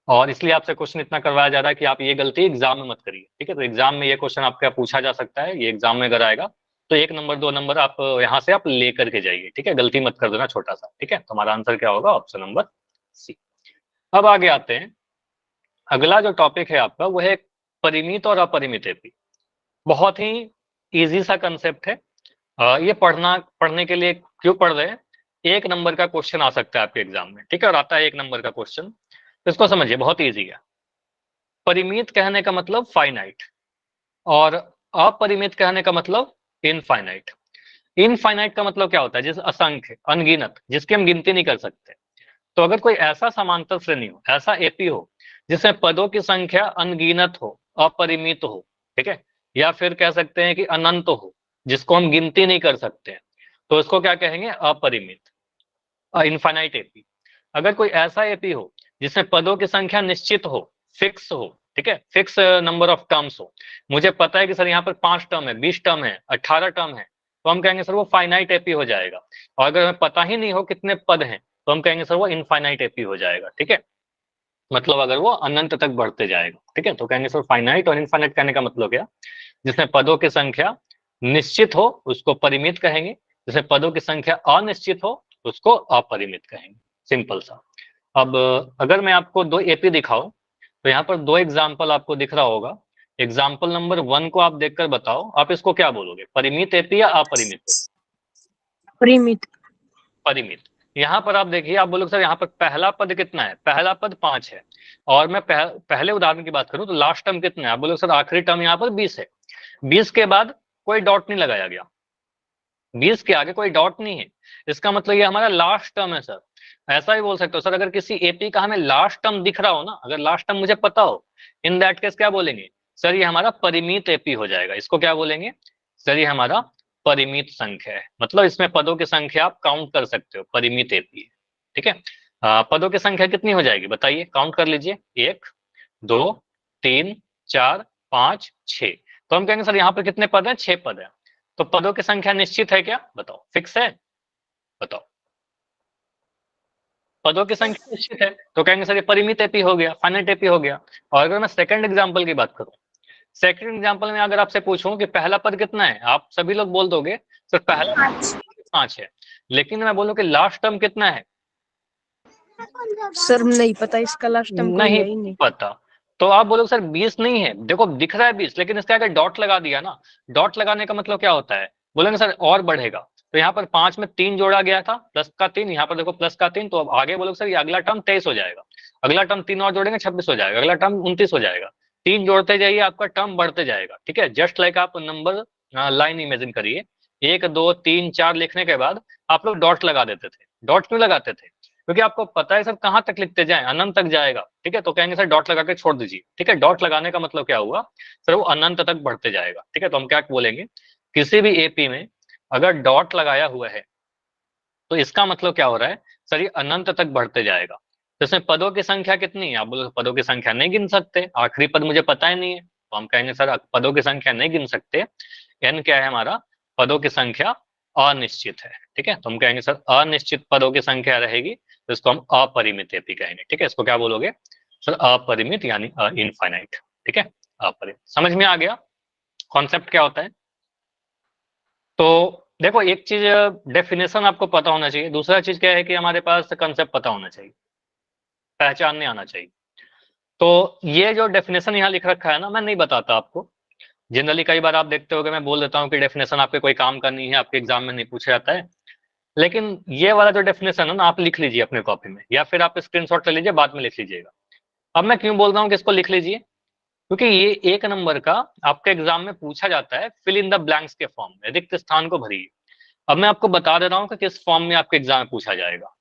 और इसलिए आपसे क्वेश्चन इतना करवाया जा रहा है कि आप ये गलती एग्जाम में मत करिए। ठीक है, तो एग्जाम में ये क्वेश्चन आपका पूछा जा सकता है, ये एग्जाम में अगर आएगा तो 1 नंबर 2 नंबर आप यहाँ से आप ले करके जाइए। ठीक है, गलती मत कर देना छोटा सा। ठीक है, तो हमारा आंसर क्या होगा? Option number C. अब आगे आते हैं, अगला जो टॉपिक है आपका वो है परिमित और अपरिमित एपी। बहुत ही इजी सा कंसेप्ट है। ये पढ़ने के लिए क्यों पढ़ रहे हैं? 1 नंबर का क्वेश्चन आ सकता है आपके एग्जाम में। ठीक है, और आता है 1 नंबर का क्वेश्चन, तो इसको समझिए, बहुत ईजी है। परिमित कहने का मतलब फाइनाइट, और अपरिमित कहने का मतलब इनफाइनाइट। इनफाइनाइट का मतलब क्या होता है? जिस असंख्य, अनगिनत, जिसकी हम गिनती नहीं कर सकते। तो अगर कोई ऐसा समांतर श्रेणी हो, ऐसा एपी हो जिसमें पदों की संख्या अनगिनत हो, अपरिमित हो, ठीक है, या फिर कह सकते हैं कि अनंत हो, जिसको हम गिनती नहीं कर सकते हैं, तो इसको क्या कहेंगे? अपरिमित, इनफाइनाइट एपी। अगर कोई ऐसा एपी हो जिसमें पदों की संख्या निश्चित हो, फिक्स हो, ठीक है, फिक्स नंबर ऑफ टर्म्स हो, मुझे पता है कि सर यहाँ पर 5 टर्म है, 20 टर्म है, 18 टर्म है, तो हम कहेंगे सर वो फाइनाइट एपी हो जाएगा। और अगर हमें पता ही नहीं हो कितने पद हैं, तो हम कहेंगे सर वो इनफाइनाइट एपी हो जाएगा। ठीक है, मतलब अगर वो अनंत तक बढ़ते जाएगा। ठीक है, तो कहेंगे सर फाइनाइट और इनफाइनाइट कहने का मतलब क्या? जिसमें पदों की संख्या निश्चित हो उसको परिमित कहेंगे, जिसमें पदों की संख्या अनिश्चित हो उसको अपरिमित कहेंगे। सिंपल सा। अब अगर मैं आपको दो एपी दिखाऊं तो यहाँ पर दो एग्जाम्पल आपको दिख रहा होगा। एग्जाम्पल नंबर 1 को आप देखकर बताओ, आप इसको क्या बोलोगे, परिमित एपी या अपरिमित? परिमित। परिमित। यहाँ पर आप देखिए, आप बोलोगे सर यहाँ पर पहला पद कितना है, पहला पद 5 है, और मैं पहले उदाहरण की बात करूं तो लास्ट टर्म कितना है, आप बोलोगे सर आखिरी टर्म यहाँ पर 20 है, 20 के बाद कोई डॉट नहीं लगाया गया, 20 के आगे कोई डॉट नहीं है, इसका मतलब ये हमारा लास्ट टर्म है सर। ऐसा ही बोल सकते हो सर, अगर किसी एपी का हमें लास्ट टर्म दिख रहा हो ना, अगर लास्ट टर्म मुझे पता हो, इन दैट केस क्या बोलेंगे सर, ये हमारा परिमित एपी हो जाएगा। इसको क्या बोलेंगे सर, ये हमारा परिमित संख्या है, मतलब इसमें पदों की संख्या आप काउंट कर सकते हो, परिमित एपी है। ठीक है, पदों की संख्या कितनी हो जाएगी बताइए, काउंट कर लीजिए, 1 2 3 4 5 6। तो हम कहेंगे सर यहाँ पर कितने पद हैं, 6 पद है। तो पदों की संख्या निश्चित है क्या, बताओ, फिक्स है, बताओ। पदों की संख्या निश्चित है तो कहेंगे सर ये परिमित एपी हो गया, फाइनाइट एपी हो गया। और अगर मैं सेकंड एग्जांपल की बात करूं, सेकंड एग्जांपल में अगर आपसे पूछूं कि पहला पद कितना है, आप सभी लोग बोल दोगे सर पहला 5 है, लेकिन मैं बोलूं कि लास्ट टर्म कितना है, सर नहीं पता, इसका लास्ट टाइम कोई नहीं है ही नहीं। पता। तो आप बोलोगे सर 20 नहीं है, देखो दिख रहा है 20, लेकिन इसके आगे डॉट लगा दिया ना, डॉट लगाने का मतलब क्या होता है, बोलेंगे सर और बढ़ेगा। तो यहाँ पर 5 में 3 जोड़ा गया था, प्लस का 3, यहाँ पर देखो प्लस का 3, तो अब आगे बोलोगे सर ये अगला टर्म 23 हो जाएगा, अगला टर्म 3 और जोड़ेंगे 26 हो जाएगा, अगला टर्म 29 हो जाएगा। 3 जोड़ते जाइए आपका टर्म बढ़ते जाएगा। ठीक है, जस्ट लाइक आप नंबर लाइन इमेजिन करिए, 1 2 3 4 लिखने के बाद आप लोग डॉट लगा देते थे। डॉट क्यों लगाते थे, क्योंकि आपको पता है सर कहां तक लिखते जाए, अनंत तक जाएगा। ठीक है, तो कहेंगे सर डॉट लगा के छोड़ दीजिए। ठीक है, डॉट लगाने का मतलब क्या हुआ सर, वो अनंत तक बढ़ते जाएगा। ठीक है, तो हम क्या बोलेंगे, किसी भी एपी में अगर डॉट लगाया हुआ है तो इसका मतलब क्या हो रहा है सर, ये अनंत तक बढ़ते जाएगा। तो इसमें पदों की संख्या कितनी है, आप बोलो पदों की संख्या नहीं गिन सकते, आखिरी पद मुझे पता ही नहीं है, तो हम कहेंगे सर पदों की संख्या नहीं गिन सकते। एन क्या है हमारा, पदों की संख्या अनिश्चित है। ठीक है, तो हम कहेंगे सर अनिश्चित पदों की संख्या रहेगी, तो इसको हम अपरिमित एपी कहेंगे। ठीक है, इसको क्या बोलोगे सर, अपरिमित यानी इनफाइनाइट। ठीक है, अपरिमित। समझ में आ गया कॉन्सेप्ट क्या होता है। तो देखो एक चीज डेफिनेशन आपको पता होना चाहिए, दूसरा चीज क्या है कि हमारे पास कंसेप्ट पता होना चाहिए, पहचानने आना चाहिए। तो ये जो डेफिनेशन यहाँ लिख रखा है ना, मैं नहीं बताता आपको, जनरली कई बार आप देखते होगे मैं बोल देता हूँ कि डेफिनेशन आपके कोई काम का नहीं है, आपके एग्जाम में नहीं पूछा जाता है, लेकिन ये वाला जो डेफिनेशन है ना, आप लिख लीजिए अपने कॉपी में, या फिर आप स्क्रीनशॉट ले लीजिए, बाद में लिख लीजिएगा। अब मैं क्यों बोल रहा हूँ कि इसको लिख लीजिए, क्योंकि ये 1 नंबर का आपके एग्जाम में पूछा जाता है, फिल इन द ब्लैंक्स के फॉर्म में, रिक्त स्थान को भरिए। अब मैं आपको बता दे रहा हूँ कि किस फॉर्म में आपके एग्जाम में पूछा जाएगा।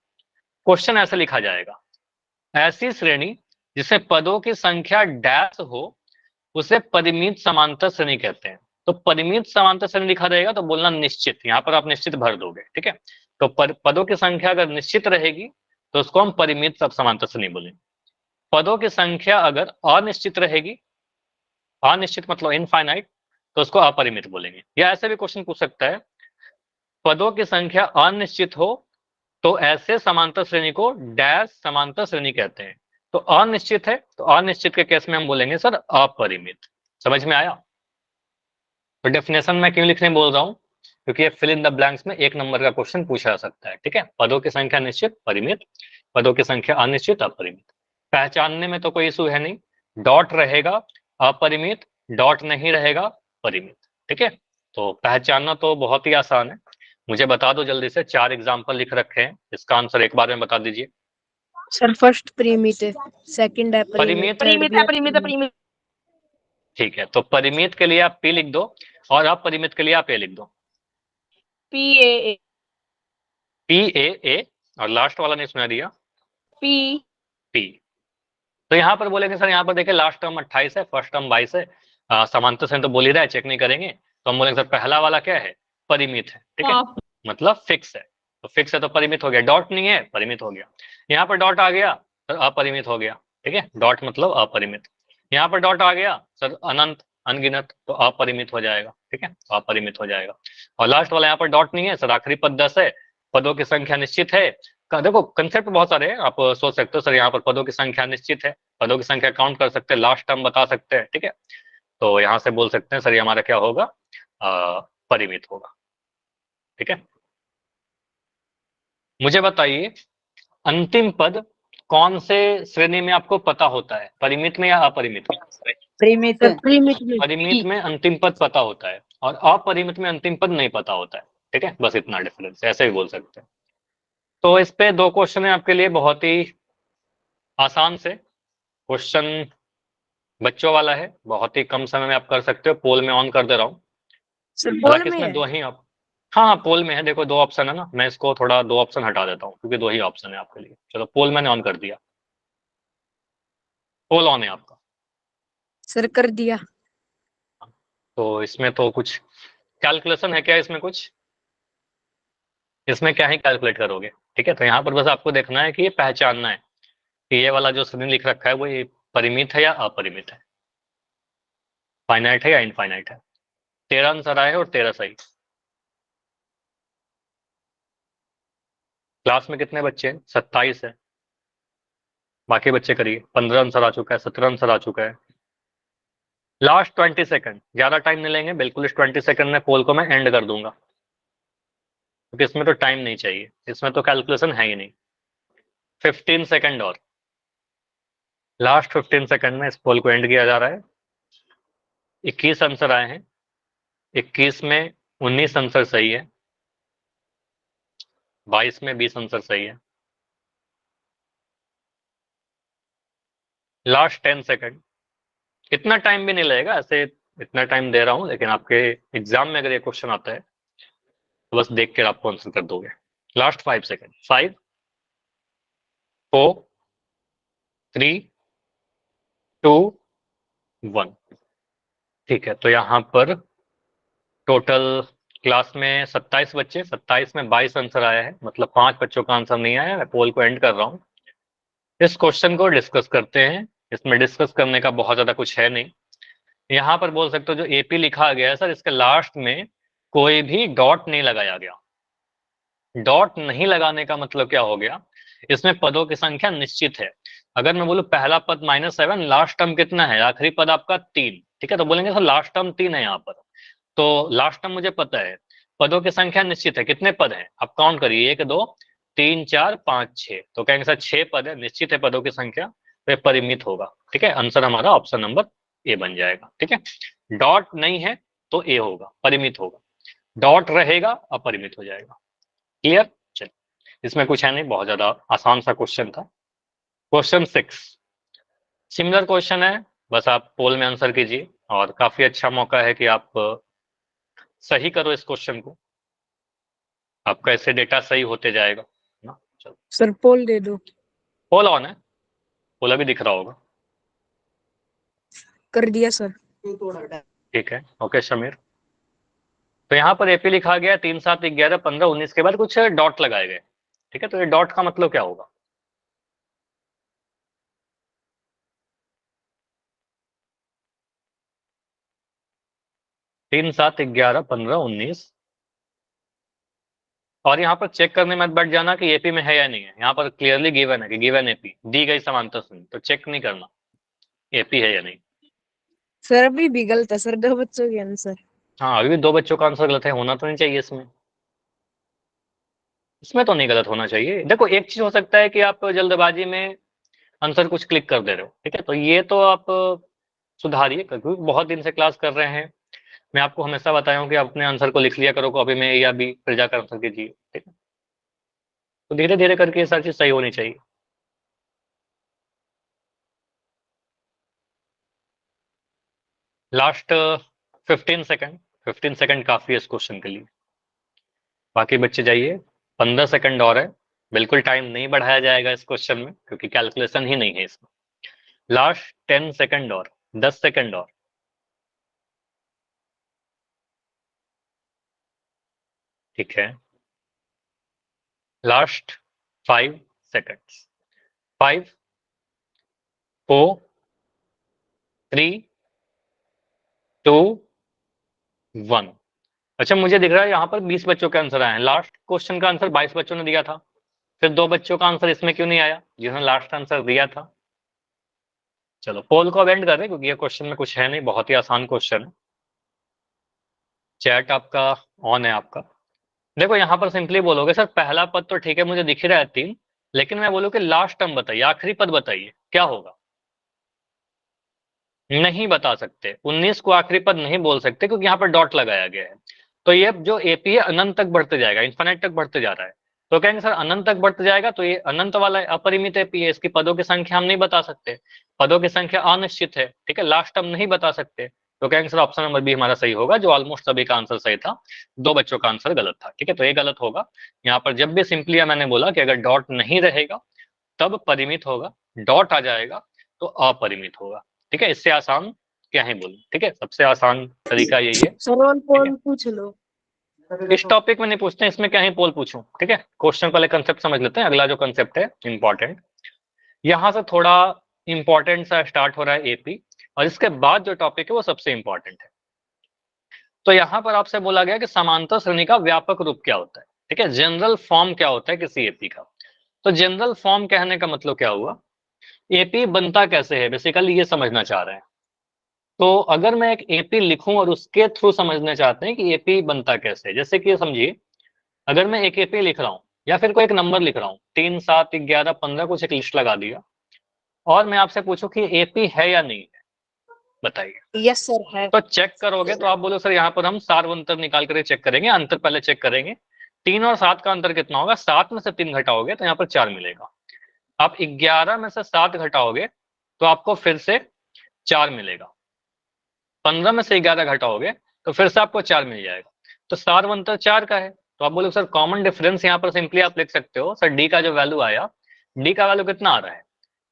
क्वेश्चन ऐसे लिखा जाएगा, ऐसी श्रेणी जिसमें पदों की संख्या डैश हो उसे परिमित समांतर श्रेणी कहते हैं। तो परिमित समांतर श्रेणी लिखा रहेगा तो बोलना निश्चित, यहाँ पर आप निश्चित भर दोगे। ठीक है, तो पदों की संख्या अगर निश्चित रहेगी तो उसको हम परिमित सब समांतर श्रेणी बोलेंगे। पदों की संख्या अगर अनिश्चित रहेगी, अनिश्चित मतलब इनफाइनाइट, तो उसको अपरिमित बोलेंगे। या ऐसे भी क्वेश्चन पूछ सकता है, पदों की संख्या अनिश्चित हो तो ऐसे समांतर श्रेणी को डैश समांतर श्रेणी कहते हैं। तो अनिश्चित है तो अनिश्चित के केस में हम बोलेंगे सर अपरिमित। समझ में आया। तो डेफिनेशन में क्यों लिखने बोल रहा हूं, क्योंकि ये फिल इन द ब्लैंक्स में 1 नंबर का क्वेश्चन पूछा जा सकता है। ठीक है, पदों की संख्या निश्चित परिमित, पदों की संख्या अनिश्चित अपरिमित। पहचानने में तो कोई इशू है नहीं, डॉट रहेगा अपरिमित, डॉट नहीं रहेगा परिमित। ठीक है, तो पहचानना तो बहुत ही आसान है। मुझे बता दो जल्दी से, 4 एग्जाम्पल लिख रखे हैं, इसका आंसर एक बार में बता दीजिए। सर फर्स्ट परिमित है, सेकंड है परिमित, परिमित है, परिमित है, परिमित। ठीक है, तो परिमित के लिए आप पी लिख दो और अपरिमित के लिए आप ए लिख दो, पी ए पी ए, और लास्ट वाला नहीं सुना दिया, पी पी। तो यहाँ पर बोलेंगे सर, यहाँ पर देखिए लास्ट टर्म 28 है, फर्स्ट टर्म 22 है, समांतर से तो बोल ही रहा है, चेक नहीं करेंगे, तो हम बोलेंगे सर पहला वाला क्या है, परिमित है। ठीक है, मतलब फिक्स है, तो फिक्स है तो परिमित हो गया, डॉट नहीं है परिमित हो गया। यहाँ पर डॉट आ गया सर अपरिमित हो गया। ठीक है, डॉट मतलब अपरिमित। यहाँ पर डॉट आ गया सर अनंत अनगिनत, तो अपरिमित हो जाएगा। ठीक है, तो अपरिमित हो जाएगा। और लास्ट वाला यहाँ पर डॉट नहीं है सर, आखिरी पद 10 है, पदों की संख्या निश्चित है। देखो कंसेप्ट बहुत सारे हैं, आप सोच सकते हो सर यहाँ पर पदों की संख्या निश्चित है, पदों की संख्या काउंट कर सकते हैं, लास्ट टर्म बता सकते हैं। ठीक है, तो यहाँ से बोल सकते हैं सर ये हमारा क्या होगा, परिमित होगा। ठीक है, मुझे बताइए अंतिम पद कौन से श्रेणी में आपको पता होता है, परिमित में या अपरिमित में? परिमित परिमित में अंतिम पद पता होता है और अपरिमित में अंतिम पद नहीं पता होता है। ठीक है, बस इतना डिफरेंस, ऐसे भी बोल सकते हैं। तो इस पे 2 क्वेश्चन है आपके लिए, बहुत ही आसान से क्वेश्चन, बच्चों वाला है, बहुत ही कम समय में आप कर सकते हो। पोल में ऑन कर दे रहा हूँ। हालांकि इसमें 2 ही आप, हाँ पोल में है, देखो 2 ऑप्शन है ना, मैं इसको थोड़ा 2 ऑप्शन हटा देता हूँ क्योंकि 2 ही ऑप्शन है आपके लिए। चलो पोल मैंने ऑन कर दिया, पोल ऑन है आपका। सर कर दिया। तो इसमें तो कुछ कैलकुलेशन है क्या इसमें कुछ? इसमें क्या ही कैलकुलेट करोगे? ठीक है, तो यहाँ पर बस आपको देखना है कि ये पहचानना है कि ये वाला जो श्रेणी लिख रखा है वो ये परिमित है या अपरिमित है, फाइनाइट है या इनफाइनाइट है। 13 आंसर आए और 13 सही। क्लास में कितने बच्चे हैं? 27 है। बाकी बच्चे करिए। 15 आंसर आ चुका है, 17 आंसर आ चुका है। लास्ट 20 सेकंड, ज्यादा टाइम नहीं लेंगे बिल्कुल। इस 20 सेकंड में पोल को मैं एंड कर दूंगा क्योंकि इसमें तो टाइम नहीं चाहिए, इसमें तो कैलकुलेशन है ही नहीं। 15 सेकंड और, लास्ट 15 सेकंड में इस पोल को एंड किया जा रहा है। 21 आंसर आए हैं, 21 में 19 आंसर सही है, 22 में 20 आंसर सही है। लास्ट 10 सेकंड, इतना टाइम भी नहीं लगेगा ऐसे, इतना टाइम दे रहा हूं, लेकिन आपके एग्जाम में अगर ये क्वेश्चन आता है तो बस देख कर आपको आंसर कर दोगे। Last 5 second, 5 4 3 2 1। ठीक है, तो यहाँ पर टोटल क्लास में 27 बच्चे, 27 में 22 आंसर आया है, मतलब 5 बच्चों का आंसर नहीं आया। मैं पोल को एंड कर रहा हूँ। इस क्वेश्चन को डिस्कस करते हैं। इसमें डिस्कस करने का बहुत ज्यादा कुछ है नहीं। यहाँ पर बोल सकते हो जो एपी लिखा गया है सर, इसके लास्ट में कोई भी डॉट नहीं लगाया गया। डॉट नहीं लगाने का मतलब क्या हो गया, इसमें पदों की संख्या निश्चित है। अगर मैं बोलूं पहला पद -7, लास्ट टर्म कितना है, आखिरी पद आपका 3, ठीक है, तो बोलेंगे सर लास्ट टर्म 3 है यहाँ पर। तो लास्ट टर्म मुझे पता है, पदों की संख्या निश्चित है। कितने पद हैं आप काउंट करिए, 1 2 3 4 5 6, तो कहेंगे सर 6 पद है, निश्चित है पदों की संख्या, तो ये परिमित होगा। ठीक है, आंसर हमारा ऑप्शन नंबर ए बन जाएगा। ठीक है, डॉट नहीं है तो ए होगा, परिमित होगा। डॉट रहेगा अपरिमित हो जाएगा। क्लियर? चलिए, इसमें कुछ है नहीं, बहुत ज्यादा आसान सा क्वेश्चन था। क्वेश्चन 6 सिमिलर क्वेश्चन है, बस आप पोल में आंसर कीजिए और काफी अच्छा मौका है कि आप सही करो इस क्वेश्चन को, आपका ऐसे डेटा सही होते जाएगा ना। चलो सर पोल दे दो। पोल ऑन है, पोल अभी दिख रहा होगा। कर दिया सर। ठीक है, ओके शमीर। तो यहाँ पर एपी लिखा गया 3 7 11 15 19 के बाद कुछ डॉट लगाए गए। ठीक है, तो ये डॉट का मतलब क्या होगा? तीन 7 11 15 19, और यहाँ पर चेक करने मत बैठ जाना कि एपी में है या नहीं है। यहाँ पर क्लियरली गिवन है कि गिवन एपी दी गई समांतर श्रेणी, तो चेक नहीं करना एपी है या नहीं। सर अभी भी गलत है सर, 2 बच्चों के आंसर। हाँ, अभी भी 2 बच्चों का आंसर गलत है, होना तो नहीं चाहिए इसमें। इसमें तो नहीं गलत होना चाहिए। देखो एक चीज हो सकता है कि आप जल्दबाजी में आंसर कुछ क्लिक कर दे रहे हो, ठीक है, तो ये तो आप सुधारिए, क्योंकि बहुत दिन से क्लास कर रहे हैं। मैं आपको हमेशा बताया हूँ कि आप अपने आंसर को लिख लिया करो कॉपी में, ए या बी, फिर जाकर आंसर कीजिए। ठीक है, तो धीरे धीरे करके ये सारी चीज सही होनी चाहिए। लास्ट 15 सेकंड, 15 सेकंड काफी है इस क्वेश्चन के लिए। बाकी बच्चे जाइए, 15 सेकंड और है, बिल्कुल टाइम नहीं बढ़ाया जाएगा इस क्वेश्चन में क्योंकि कैलकुलेशन ही नहीं है इसमें। लास्ट 10 सेकंड और, 10 सेकंड और। ठीक है, लास्ट 5 सेकंड्स, 5 4 3 2 1। अच्छा, मुझे दिख रहा है यहाँ पर 20 बच्चों के आंसर आए हैं। लास्ट क्वेश्चन का आंसर 22 बच्चों ने दिया था, फिर 2 बच्चों का आंसर इसमें क्यों नहीं आया जिन्होंने लास्ट आंसर दिया था? चलो पोल को अब एंड कर रहे हैं क्योंकि ये क्वेश्चन में कुछ है नहीं, बहुत ही आसान क्वेश्चन है। चैट आपका ऑन है आपका। देखो यहाँ पर सिंपली बोलोगे सर पहला पद तो ठीक है मुझे दिख ही रहा है 3, लेकिन मैं बोलूँ कि लास्ट टर्म बताइए, आखिरी पद बताइए क्या होगा। नहीं बता सकते, 19 को आखिरी पद नहीं बोल सकते क्योंकि यहाँ पर डॉट लगाया गया है। तो ये जो एपी है अनंत तक बढ़ते जाएगा, इन्फिनिट तक बढ़ते जा रहा है। तो कहेंगे सर अनंत तक बढ़ते जाएगा तो ये अनंत वाला अपरिमित एपी है, इसकी पदों की संख्या हम नहीं बता सकते, पदों की संख्या अनिश्चित है, ठीक है, लास्ट टर्म नहीं बता सकते। तो कहेंगे सर ऑप्शन नंबर बी हमारा सही होगा, जो ऑलमोस्ट सभी का आंसर सही था, 2 बच्चों का आंसर गलत था, ठीक है। तो ये गलत होगा। यहाँ पर जब भी सिंपली मैंने बोला कि अगर डॉट नहीं रहेगा तब परिमित होगा, डॉट आ जाएगा तो अपरिमित होगा, ठीक है। इससे आसान क्या ही बोलूं, ठीक है, सबसे आसान तरीका यही है। सर और पोल पूछ लो। इस टॉपिक में नहीं पूछते, इसमें क्या ही पोल पूछूं, ठीक है। क्वेश्चन पहले कंसेप्ट समझ लेते हैं, अगला जो कंसेप्ट है इंपॉर्टेंट, यहाँ से थोड़ा इंपॉर्टेंट सा स्टार्ट हो रहा है एपी, और इसके बाद जो टॉपिक है वो सबसे इंपॉर्टेंट है। तो यहाँ पर आपसे बोला गया कि समांतर श्रेणी का व्यापक रूप क्या होता है, ठीक है, जनरल फॉर्म क्या होता है किसी एपी का। तो जनरल फॉर्म कहने का मतलब क्या हुआ, एपी बनता कैसे है, बेसिकली ये समझना चाह रहे हैं। तो अगर मैं एक एपी लिखूं और उसके थ्रू समझना चाहते हैं कि एपी बनता कैसे है, जैसे कि ये समझिए, अगर मैं एक एपी लिख रहा हूं या फिर कोई एक नंबर लिख रहा हूं 3 7 11 15 कुछ एक लिस्ट लगा दिया, और मैं आपसे पूछूं कि एपी है या नहीं है, बताइए। यस सर है। तो चेक करोगे तो आप बोलो सर यहाँ पर हम सार्वंतर निकाल कर चेक करेंगे, अंतर पहले चेक करेंगे, 3 और 7 का अंतर कितना होगा, 7 में से 3 घटाओगे तो यहाँ पर 4 मिलेगा। आप 11 में से 7 घटाओगे तो आपको फिर से 4 मिलेगा, 15 में से 11 घटाओगे तो फिर से आपको 4 मिल जाएगा। तो सार्वंतर 4 का है। तो आप बोलोगे सर कॉमन डिफरेंस यहाँ पर सिंपली आप लिख सकते हो सर डी का जो वैल्यू आया, डी का वैल्यू कितना आ रहा है,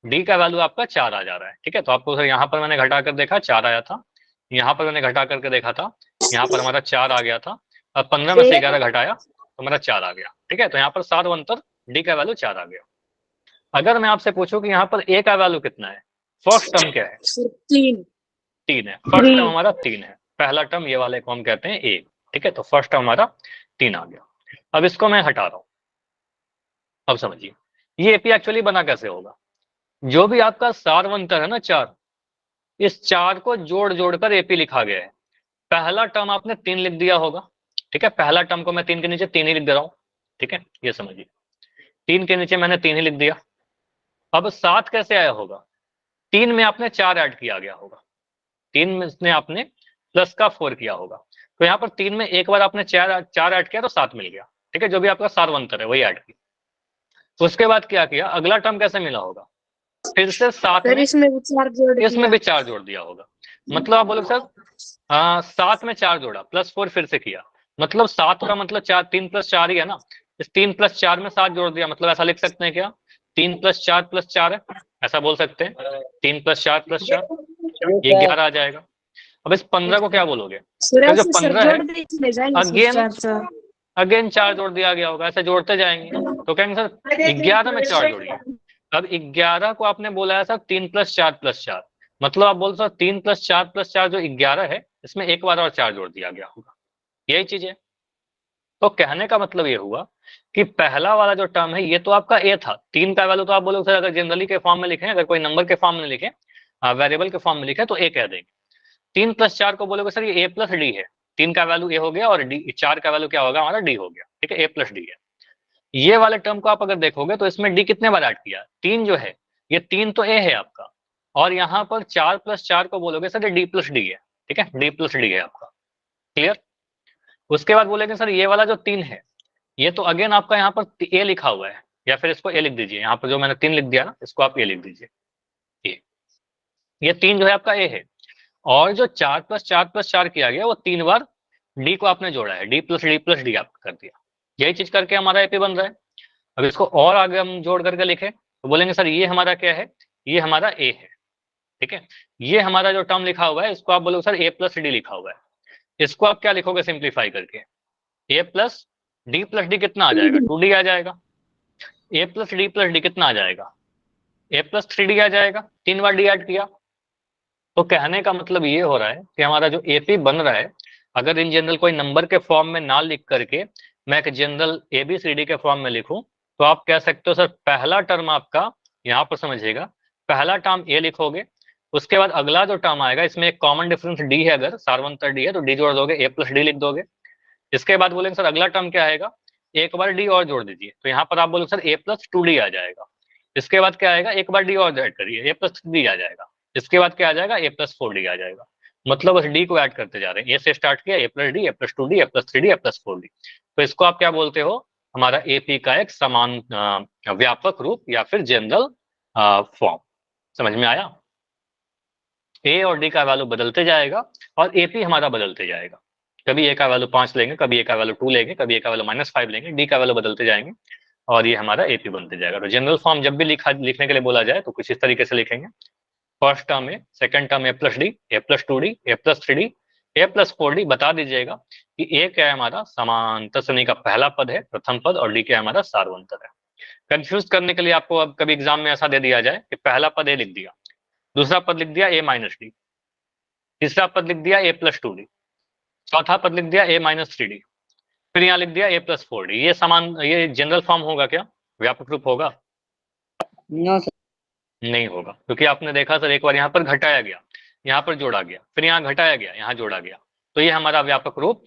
डी का वैल्यू आपका 4 आ जा रहा है, ठीक है। तो आपको सर यहाँ पर मैंने घटा कर देखा 4 आया था, यहाँ पर मैंने घटा करके देखा था, यहाँ पर हमारा 4 आ गया था, अब 15 में से 11 घटाया तो मेरा 4 आ गया, ठीक है। तो यहाँ पर सार्वंतर डी का वैल्यू 4 आ गया। अगर मैं आपसे पूछूं कि यहाँ पर ए का वैल्यू कितना है, फर्स्ट टर्म क्या है, 3 है, फर्स्ट टर्म हमारा 3 है, पहला टर्म ये वाले को हम कहते हैं ए, ठीक है। तो फर्स्ट टर्म हमारा 3 आ गया। अब इसको मैं हटा रहा हूं, अब समझिए ये एपी एक्चुअली बना कैसे होगा। जो भी आपका सार्वंतर है ना 4, इस 4 को जोड़ जोड़ कर एपी लिखा गया है। पहला टर्म आपने 3 लिख दिया होगा, ठीक है, पहला टर्म को मैं 3 के नीचे 3 ही लिख दे रहा हूं, ठीक है, ये समझिए 3 के नीचे मैंने 3 ही लिख दिया। अब 7 कैसे आया होगा, 3 में आपने 4 ऐड किया गया होगा, 3 में आपने प्लस का 4 किया होगा, तो यहाँ पर 3 में एक बार आपने 4 ऐड किया तो 7 मिल गया, ठीक है, जो भी आपका सार्वंतर है वही ऐड किया। तो उसके बाद क्या किया, अगला टर्म कैसे मिला होगा, फिर से 7 सर में इसमें भी 4 जोड़ इसमें दिया। भी 4 जोड़ दिया होगा। मतलब आप बोलोगे सर 7 में 4 जोड़ा प्लस 4 फिर से किया, मतलब 7 का मतलब 4, 3 प्लस 4 ही है ना, इस 3 प्लस 4 में 7 जोड़ दिया, मतलब ऐसा लिख सकते हैं क्या, 3 प्लस 4 प्लस 4 है, ऐसा बोल सकते हैं, 3 प्लस 4 प्लस 4, ये 11 आ जाएगा। अब इस 15 को क्या बोलोगे, फिर जो 15 है अगेन अगेन 4 जोड़ दिया गया होगा, ऐसे जोड़ते जाएंगे। तो कहेंगे सर 11 में 4 जोड़िए। अब 11 को आपने बोला है सर 3 प्लस 4 प्लस 4, मतलब आप बोल सर 3 प्लस 4 प्लस 4 जो 11 है इसमें एक बार और 4 जोड़ दिया गया होगा, यही चीज है। तो कहने का मतलब ये हुआ कि पहला वाला जो टर्म है ये तो आपका ए था, 3 का वैल्यू तो आप बोलोगे सर अगर जनरली के फॉर्म में लिखें, अगर कोई नंबर के फॉर्म में लिखें, वेरिएबल के फॉर्म में लिखे तो ए कह देंगे। 3 प्लस 4 को बोलोगे सर ये ए प्लस डी है, 3 का वैल्यू ए हो गया और डी 4 का वैल्यू क्या होगा हमारा डी हो गया, ठीक है, ए प्लस डी है। ये वाले टर्म को आप अगर देखोगे तो इसमें डी कितने बार ऐड किया, 3 जो है, ये 3 तो ए है आपका, और यहाँ पर 4 प्लस 4 को बोलोगे सर ये डी प्लस डी है, ठीक है, डी प्लस डी है आपका, क्लियर। उसके बाद बोलेंगे सर ये वाला जो 3 है ये तो अगेन आपका यहाँ पर ए लिखा हुआ है, या फिर इसको ए लिख दीजिए, यहाँ पर जो मैंने 3 लिख दिया ना इसको आप ए लिख दीजिए, ये 3 जो है आपका ए है, और जो 4 प्लस 4 प्लस 4 किया गया वो 3 बार डी को आपने जोड़ा है, डी प्लस डी आपका कर दिया, यही चीज करके हमारा एपी बन रहा है। अब इसको और आगे हम जोड़ करके लिखे तो बोलेंगे सर ये हमारा क्या है, ये हमारा ए है, ठीक है, ये हमारा जो टर्म लिखा हुआ है इसको आप बोलोगे सर ए प्लस डी लिखा हुआ है, इसको आप क्या लिखोगे सिंप्लीफाई करके, ए प्लस डी कितना आ जाएगा, 2d आ जाएगा, ए प्लस डी कितना आ जाएगा, ए प्लस 3d आ जाएगा, 3 बार डी ऐड किया। तो कहने का मतलब ये हो रहा है कि हमारा जो एपी बन रहा है, अगर इन जनरल कोई नंबर के फॉर्म में ना लिख करके मैं एक जनरल एबीसीडी के फॉर्म में लिखूं, तो आप कह सकते हो सर पहला टर्म आपका, यहाँ पर समझिएगा, पहला टर्म ए लिखोगे, उसके बाद अगला जो टर्म आएगा इसमें एक कॉमन डिफरेंस डी है, अगर सार्वंतर डी है तो डी जोड़ दोगे, ए प्लस डी लिख दोगे। इसके बाद बोलेंगे सर अगला टर्म क्या आएगा, एक बार डी और जोड़ दीजिए, तो यहाँ पर आप बोलोगे सर ए प्लस टू डी आ जाएगा। इसके बाद क्या आएगा, एक बार डी और ऐड करिए, ए प्लस डी आ जाएगा। इसके बाद क्या आ जाएगा, ए प्लस फोर डी आ जाएगा। मतलब बस डी को ऐड करते जा रहे हैं, ए से स्टार्ट किया, ए प्लस डी, ए प्लस टू डी, ए प्लस थ्री डी, ए प्लस फोर डी। तो इसको आप क्या बोलते हो, हमारा एपी का एक समान व्यापक रूप या फिर जनरल फॉर्म। समझ में आया? ए और डी का वैल्यू बदलते जाएगा और एपी हमारा बदलते जाएगा। कभी ए का वैल्यू 5 लेंगे, कभी ए का वैल्यू 2 लेंगे, कभी ए का वैल्यू -5 लेंगे, डी का वैल्यू बदलते जाएंगे और ये हमारा एपी बनते जाएगा। तो जनरल फॉर्म जब भी लिखने के लिए बोला जाए तो कुछ इस तरीके से लिखेंगे, फर्स्ट टर्म ए, सेकंड टर्म ए प्लस डी, ए प्लस टू डी, ए प्लस थ्री डी, ए प्लस फोर डी। बता दीजिएगा कि ए क्या है, हमारा समांतर श्रेणी का पहला पद है, प्रथम पद, और डी क्या है, हमारा सार्वंतर है। कंफ्यूज करने के लिए आपको अब कभी एग्जाम में ऐसा दे दिया जाए कि पहला पद ए लिख दिया, दूसरा पद लिख दिया ए माइनस डी, तीसरा पद लिख दिया ए प्लस टू डी, चौथा पद लिख दिया ए माइनस थ्री डी, फिर यहाँ लिख दिया ए प्लस फोर डी। ये जनरल फॉर्म होगा क्या, व्यापक रूप होगा? No sir. नहीं होगा, क्योंकि आपने देखा सर एक बार यहाँ पर घटाया गया, यहाँ पर जोड़ा गया, फिर यहाँ घटाया गया, यहाँ जोड़ा गया, तो ये हमारा व्यापक रूप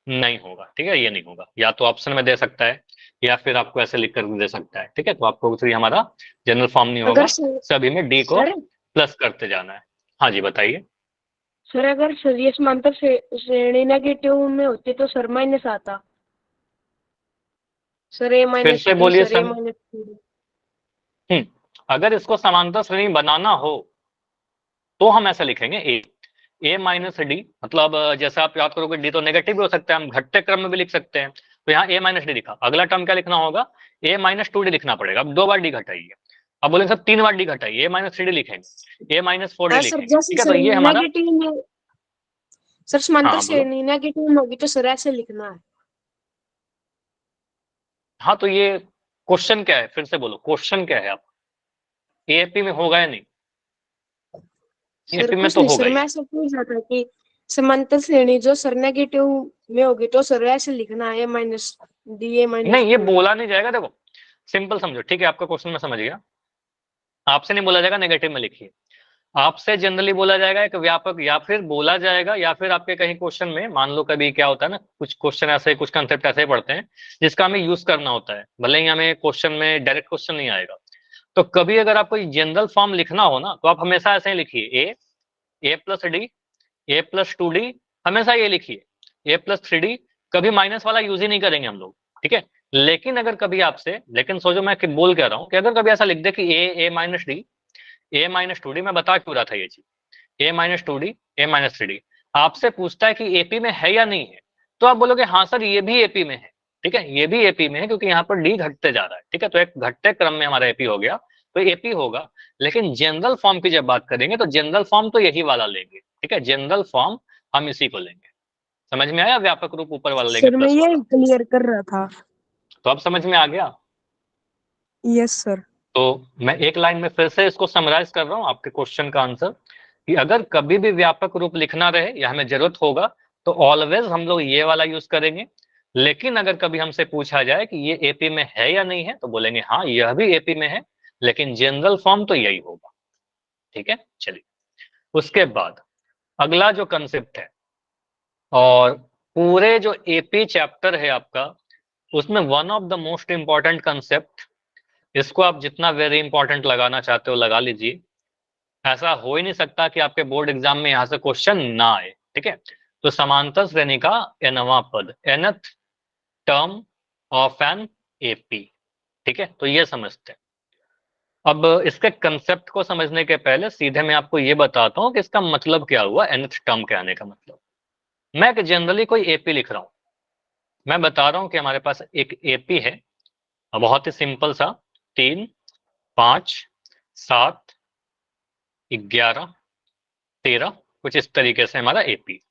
नहीं होगा। ठीक है, ये नहीं होगा। या तो ऑप्शन में दे सकता है या फिर आपको ऐसे लिख कर दे सकता है। ठीक है, तो आपको ये हमारा जनरल फॉर्म नहीं होगा, सभी में डी को प्लस करते जाना है। हाँ जी बताइए सर। अगर सर ये समांतर श्रेणी नेगेटिव में होती तो सर माइनस आता। सर ए माइनस, फिर से बोलिए सर ए सर। माइनस। अगर इसको समांतर श्रेणी बनाना हो तो हम ऐसा लिखेंगे ए माइनस डी, मतलब जैसे आप याद करोगे डी तो नेगेटिव भी हो सकता है, हम घटते क्रम में भी लिख सकते हैं। तो यहाँ ए माइनस डी लिखा, अगला टर्म क्या लिखना होगा, ए माइनस टू डी लिखना पड़ेगा। अब 2 बार डी घटाइए, अब बोलेंगे सर 3 बार डी घटाइए, ए माइनस थ्री डी लिखेंगे, ए माइनस फोर डी लिखेंगे। ठीक है, तो ये हमारा सर समांतर श्रेणी नेगेटिव में होगी तो सर ऐसे लिखना है। हाँ, तो ये क्वेश्चन क्या है, फिर से बोलो क्वेश्चन क्या है आप, एपी में होगा या नहीं? एपी में तो होगा ही। मैं ऐसा पूछ रहा था कि समांतर श्रेणी जो सर नेगेटिव में होगी तो सर ऐसे लिखना है, ए माइनस डी, ए माइनस। नहीं, ये बोला नहीं जाएगा। देखो सिंपल समझो, ठीक है, आपका क्वेश्चन मैं समझ गया। आपसे नहीं बोला जाएगा नेगेटिव में लिखिए, आपसे जनरली बोला जाएगा एक व्यापक, या फिर बोला जाएगा, या फिर आपके कहीं क्वेश्चन में मान लो कभी क्या होता है ना, कुछ क्वेश्चन ऐसे, कुछ कंसेप्ट ऐसे पढ़ते हैं जिसका हमें यूज करना होता है, भले ही हमें क्वेश्चन में डायरेक्ट क्वेश्चन नहीं आएगा। तो कभी अगर आपको जनरल फॉर्म लिखना हो ना तो आप हमेशा ऐसे ही लिखिए, ए प्लस डी, ए प्लस टू डी, हमेशा ये लिखिए, ए प्लस थ्री डी। कभी माइनस वाला यूज ही नहीं करेंगे हम लोग। ठीक है, लेकिन अगर कभी आपसे, लेकिन सोचो मैं बोल कह रहा हूँ कि अगर कभी ऐसा लिख दे कि ए माइनस डी, ए माइनस टू डी, मैं बता क्यों रहा था ये चीज, ए माइनस टू डी, ए माइनस थ्री डी, आपसे पूछता है कि एपी में है या नहीं है, तो आप बोलोगे हाँ सर ये भी एपी में है। ठीक है, ये भी एपी में है क्योंकि यहाँ पर डी घटते जा रहा है। ठीक है, तो एक घटते क्रम में हमारा एपी हो गया, तो एपी होगा। लेकिन जनरल फॉर्म की जब बात करेंगे तो जनरल फॉर्म तो यही वाला लेंगे। ठीक है, जनरल फॉर्म हम इसी को लेंगे। समझ में आया? व्यापक रूप ऊपर वाला लेंगे, मैं ये क्लियर कर रहा था। तो अब समझ में आ गया? Yes sir. तो मैं एक लाइन में फिर से इसको समराइज कर रहा हूँ आपके क्वेश्चन का आंसर, कि अगर कभी भी व्यापक रूप लिखना रहे या हमें जरूरत होगा तो ऑलवेज हम लोग ये वाला यूज करेंगे। लेकिन अगर कभी हमसे पूछा जाए कि ये एपी में है या नहीं है तो बोलेंगे हाँ यह भी एपी में है, लेकिन जनरल फॉर्म तो यही होगा। ठीक है, चलिए उसके बाद अगला जो कंसेप्ट है, और पूरे जो एपी चैप्टर है आपका, उसमें one of the most important concept, इसको आप जितना वेरी इंपॉर्टेंट लगाना चाहते हो लगा लीजिए। ऐसा हो ही नहीं सकता कि आपके बोर्ड एग्जाम में यहां से क्वेश्चन ना आए। ठीक है, तो समांतर श्रेणी का nवां पद, nth term of an AP. ठीक है, तो ये समझते हैं। अब इसके कंसेप्ट को समझने के पहले सीधे मैं आपको ये बताता हूं कि इसका मतलब क्या हुआ, nth टर्म के आने का मतलब। मैं जनरली कोई एपी लिख रहा हूं, मैं बता रहा हूं कि हमारे पास एक एपी है, बहुत ही सिंपल सा, 3, 5, 7, 11, 13, कुछ इस तरीके से हमारा एपी।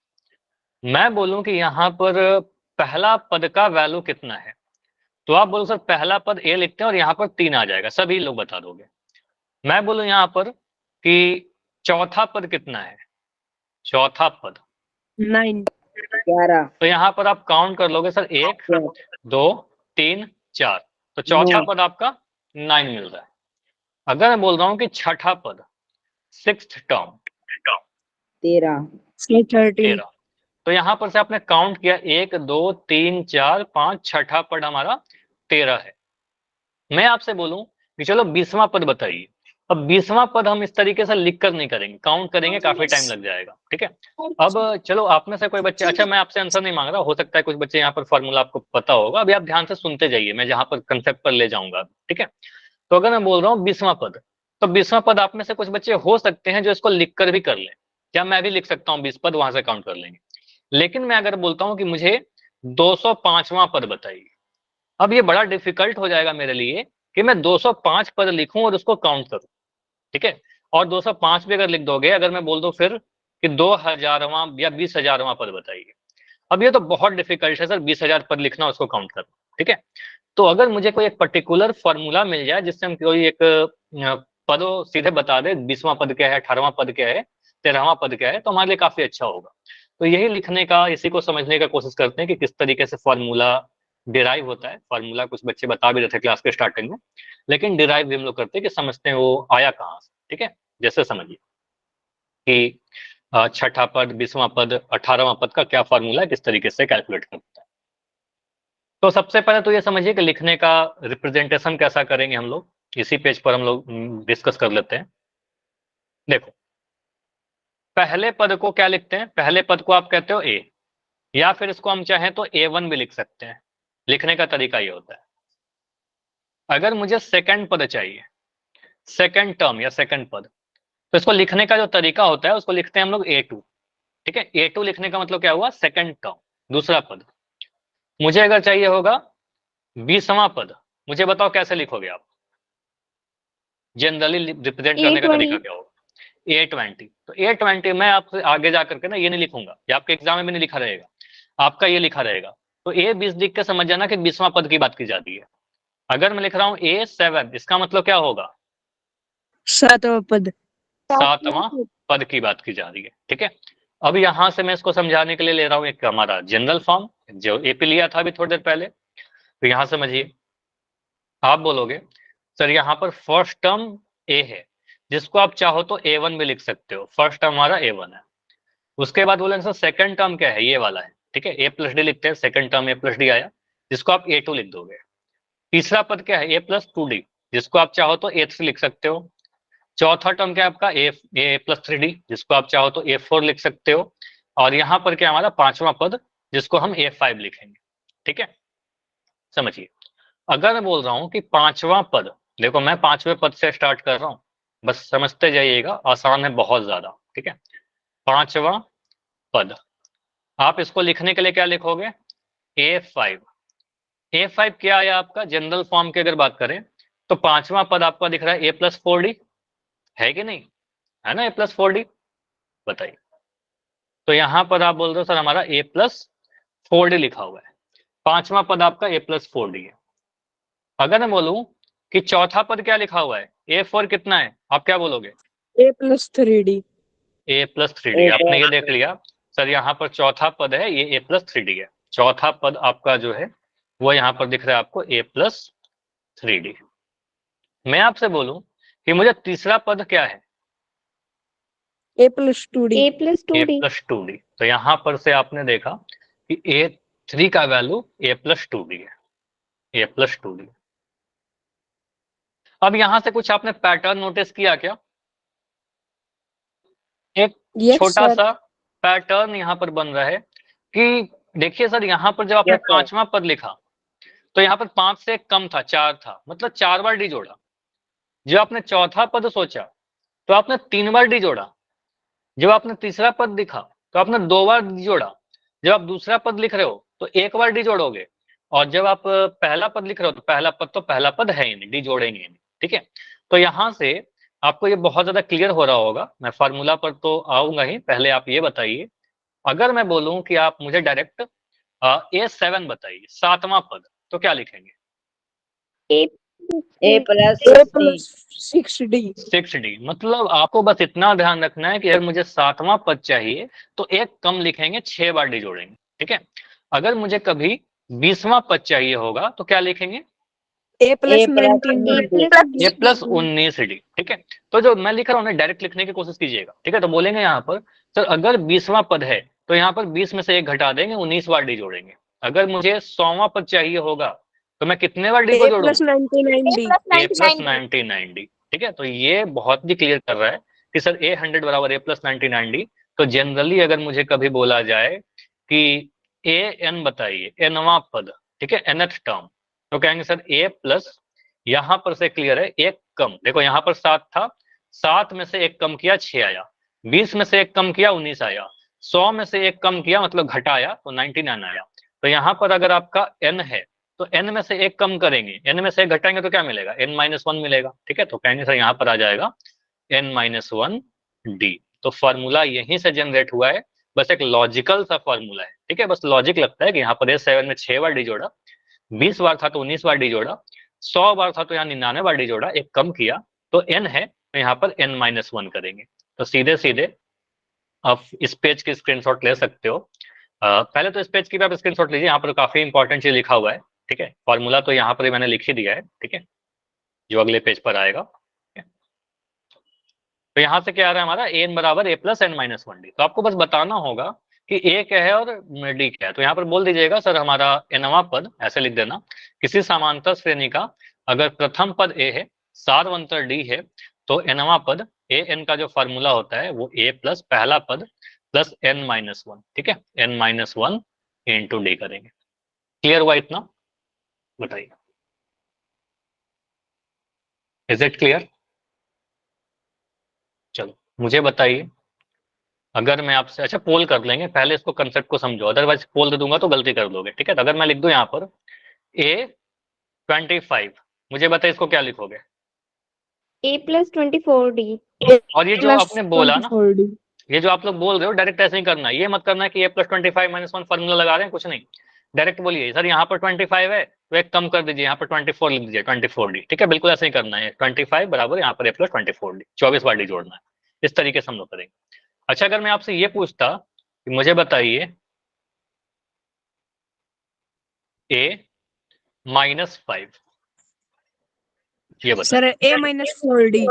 मैं बोलूं कि यहाँ पर पहला पद का वैल्यू कितना है, तो आप बोलो सर पहला पद ए लिखते हैं और यहाँ पर 3 आ जाएगा, सभी लोग बता दोगे। मैं बोलूं यहाँ पर कि चौथा पद कितना है, चौथा पद 9, 11, तो यहाँ पर आप काउंट कर लोगे सर 1, 2, 3, 4, तो चौथा पद आपका 9 मिल रहा है। अगर मैं बोल रहा हूँ कि छठा पद, 6th टर्म, 13। 13। तो यहाँ पर से आपने काउंट किया 1 2 3 4 5, छठा पद हमारा 13 है। मैं आपसे बोलूं कि चलो 20वां पद बताइए। अब 20वां पद हम इस तरीके से लिख कर नहीं करेंगे, काउंट करेंगे, काफी टाइम लग जाएगा। ठीक है, अब चलो आप में से कोई बच्चे, अच्छा मैं आपसे आंसर नहीं मांग रहा, हो सकता है कुछ बच्चे यहाँ पर फॉर्मूला आपको पता होगा, अभी आप ध्यान से सुनते जाइए, मैं जहां पर कंसेप्ट पर ले जाऊंगा। ठीक है, तो अगर मैं बोल रहा हूँ 20वां पद, तो 20वां पद आप में से कुछ बच्चे हो सकते हैं जो इसको लिख कर भी कर लें, क्या मैं भी लिख सकता हूँ 20 पद, वहां से काउंट कर लेंगे। लेकिन मैं अगर बोलता हूँ कि मुझे 205वां पद बताइए, अब ये बड़ा डिफिकल्ट हो जाएगा मेरे लिए कि मैं 205 पद लिखूं और उसको काउंट करूं। ठीक है, और 205 भी अगर लिख दोगे, अगर मैं बोल दूं फिर कि 2000वां या 20,000वां पद बताइए, अब ये तो बहुत डिफिकल्ट है सर, 20,000 पद लिखना, उसको काउंट करना। ठीक है, तो अगर मुझे कोई एक पर्टिकुलर फॉर्मूला मिल जाए जिससे हम कोई एक पदों सीधे बता दे, 20वां पद क्या है, 18वां पद क्या है, 13वां पद क्या है, तो हमारे लिए काफी अच्छा होगा। तो यही लिखने का, इसी को समझने का कोशिश करते हैं कि किस तरीके से फॉर्मूला डिराइव होता है। फॉर्मूला कुछ बच्चे बता भी रहे थे क्लास के स्टार्टिंग में, लेकिन डिराइव भी हम लोग करते हैं कि समझते हैं वो आया कहाँ से। ठीक है, जैसे समझिए कि छठा पद, 20वां पद, 18वां पद का क्या फॉर्मूला है, किस तरीके से कैलकुलेट करता है। तो सबसे पहले तो ये समझिए कि लिखने का रिप्रेजेंटेशन कैसा करेंगे हम लोग, इसी पेज पर हम लोग डिस्कस कर लेते हैं। देखो, पहले पद को क्या लिखते हैं, पहले पद को आप कहते हो ए, या फिर इसको हम चाहें तो A1 भी लिख सकते हैं। लिखने का तरीका ये होता है, अगर मुझे सेकंड पद चाहिए, सेकंड टर्म या सेकंड पद, तो इसको लिखने का जो तरीका होता है उसको लिखते हैं हम लोग A2। ठीक है, A2 लिखने का मतलब क्या हुआ, सेकंड टर्म, दूसरा पद। मुझे अगर चाहिए होगा 20वां पद, मुझे बताओ कैसे लिखोगे आप, जनरली रिप्रेजेंट करने का तरीका क्या होगा, A20। तो A20 मैं आपसे आगे जाकर के ना ये नहीं लिखूंगा, ये आपके एग्जाम में भी नहीं लिखा रहेगा, आपका ये लिखा रहेगा। तो A20 लिख के समझ जाना कि 20वां पद की बात की जाती है। अगर मैं लिख रहा हूँ A7, इसका मतलब क्या होगा, 7वां पद। 7वां पद की बात की जा रही है। ठीक है, अब यहां से मैं इसको समझाने के लिए ले रहा हूं एक हमारा जनरल फॉर्म, जो एपी लिया था अभी थोड़ी देर पहले। तो यहां समझिए, आप बोलोगे सर यहाँ पर फर्स्ट टर्म ए है, जिसको आप चाहो तो A1 में लिख सकते हो, फर्स्ट टर्म हमारा A1 है। उसके बाद बोले सर सेकंड टर्म क्या है, ये वाला है। ठीक है, A+D लिखते हैं, सेकंड टर्म A+D आया, जिसको आप A2 लिख दोगे। तीसरा पद क्या है, A+2D, जिसको आप चाहो तो A3 लिख सकते हो। चौथा टर्म क्या है आपका, A+3D, जिसको आप चाहो तो A4 लिख सकते हो। और यहाँ पर क्या हमारा पांचवा पद, जिसको हम A5 लिखेंगे। ठीक है, समझिए, अगर मैं बोल रहा हूँ कि पांचवा पद, देखो मैं पांचवें पद से स्टार्ट कर रहा हूँ, बस समझते जाइएगा, आसान है बहुत ज्यादा। ठीक है, पांचवा पद, आप इसको लिखने के लिए क्या लिखोगे, A5। A5 क्या है आपका, जनरल फॉर्म की अगर बात करें तो पांचवा पद आपका दिख रहा है A+4D, है कि नहीं, है ना A+4D, बताइए। तो यहां पर आप बोल रहे हो सर हमारा A+4D लिखा हुआ है, पांचवा पद आपका A+4D है। अगर मैं बोलूं कि चौथा पद क्या लिखा हुआ है, A4 कितना है, आप क्या बोलोगे, A+3D। A+3D। आपने ये देख लिया सर, यहाँ पर चौथा पद है, ये A+3D है। चौथा पद आपका जो है वो यहाँ पर दिख रहा है आपको A+3D। मैं आपसे बोलूं कि मुझे तीसरा पद क्या है, A+2D। A+2D। तो यहाँ पर से आपने देखा कि A3 का वैल्यू A+2D है, A+2D। अब यहाँ से कुछ आपने पैटर्न नोटिस किया क्या, एक छोटा सा पैटर्न यहाँ पर बन रहा है कि देखिए सर, यहाँ पर जब आपने पांचवा पद लिखा तो यहाँ पर 5 से कम था, 4 था, मतलब 4 बार डी जोड़ा। जब आपने चौथा पद सोचा तो आपने 3 बार डी जोड़ा। जब आपने तीसरा पद लिखा तो आपने 2 बार डी जोड़ा। जब आप दूसरा पद लिख रहे हो तो 1 बार डी जोड़ोगे। और जब आप पहला पद लिख रहे हो तो पहला पद है ही नहीं, डी जोड़ेंगे नहीं। ठीक है, तो यहाँ से आपको ये बहुत ज्यादा क्लियर हो रहा होगा। मैं फार्मूला पर तो आऊंगा ही, पहले आप ये बताइए, अगर मैं बोलूं कि आप मुझे डायरेक्ट A7 बताइए, 7वां पद, तो क्या लिखेंगे, A+6D। 6D। मतलब आपको बस इतना ध्यान रखना है कि अगर मुझे 7वां पद चाहिए तो एक कम लिखेंगे, 6 बार डी जोड़ेंगे। ठीक है, अगर मुझे कभी 20वां पद चाहिए होगा तो क्या लिखेंगे, A plus 19D A plus 19D, ठीक है। तो जो मैं लिख रहा हूँ ना, डायरेक्ट लिखने की कोशिश कीजिएगा, ठीक है। तो बोलेंगे यहाँ पर सर अगर 20वां पद है तो यहाँ पर 20 में से 1 घटा देंगे, 19 बार डी जोड़ेंगे। अगर मुझे 100वां पद चाहिए होगा तो मैं कितने बार डी को A जोड़ूंगा? plus 99D ए प्लस 99D, ठीक है। तो ये बहुत ही क्लियर कर रहा है कि सर A100 बराबर ए प्लस 99D। तो जनरली अगर मुझे कभी बोला जाए कि ए एन बताइए, एनवा पद, ठीक है, nth टर्म, तो कहेंगे सर ए प्लस, यहां पर से क्लियर है, एक कम, देखो यहाँ पर 7 था, 7 में से 1 कम किया 6 आया, 20 में से 1 कम किया 19 आया, 100 में से 1 कम किया मतलब घटाया तो 99 आया। तो यहाँ पर अगर आपका n है तो n में से 1 कम करेंगे, n में से 1 घटाएंगे तो क्या मिलेगा? n-1 मिलेगा, ठीक है। तो कहेंगे सर यहाँ पर आ जाएगा n-1d। तो फॉर्मूला यहीं से जनरेट हुआ है, बस एक लॉजिकल सा फॉर्मूला है, ठीक है। बस लॉजिक लगता है कि यहाँ पर A7 में 6 बार डी जोड़ा, 20 बार था तो 19 बार डी जोड़ा, 100 बार था तो यहाँ 99 बार डी जोड़ा, एक कम किया तो n है तो यहाँ पर n-1 करेंगे। तो सीधे सीधे आप इस पेज की स्क्रीनशॉट ले सकते हो। पहले तो इस पेज की भी आप स्क्रीनशॉट लीजिए, यहाँ पर काफी इंपॉर्टेंट चीज लिखा हुआ है, ठीक है। फॉर्मूला तो यहाँ पर ही मैंने लिख ही दिया है, ठीक है, जो अगले पेज पर आएगा। तो यहाँ से क्या आ रहा है हमारा, एन बराबर ए प्लस n-1d। तो आपको बस बताना होगा कि ए क्या है और डी क्या है। तो यहाँ पर बोल दीजिएगा सर हमारा nवां पद, ऐसे लिख देना, किसी समांतर श्रेणी का अगर प्रथम पद ए है, सार्वंतर डी है, तो nवां पद ए एन का जो फॉर्मूला होता है वो ए प्लस पहला पद प्लस n-1, ठीक है, n-1 इंटू डी करेंगे। क्लियर हुआ इतना? बताइए, इज इट क्लियर? चलो मुझे बताइए, अगर मैं आपसे, अच्छा पोल कर लेंगे पहले, इसको कंसेप्ट को समझो, अदरवाइज पोल दे दूंगा तो गलती कर दोगे, ठीक है। तो अगर मैं लिख दूं यहाँ पर A25, मुझे बताइए इसको क्या लिखोगे? A plus 24D। और ये जो plus आपने बोला ना, 24D ये जो आप लोग बोल रहे हो डायरेक्ट ऐसे ही करना है, ये मत करना है कि A+25-1 फॉर्मूला लगा रहे हैं, कुछ नहीं, डायरेक्ट बोलिए सर यहाँ पर 25 है तो एक कम कर दीजिए, यहाँ पर 24 लिख दीजिए, 24D, ठीक है। बिल्कुल ऐसे ही करना है, 25 बराबर यहाँ पर A+24D, 24 बार डी जोड़ना है, इस तरीके से हम लोग करेंगे। अच्छा अगर मैं आपसे ये पूछता कि मुझे बताइए A-5, ये बताइए sir A minus 4D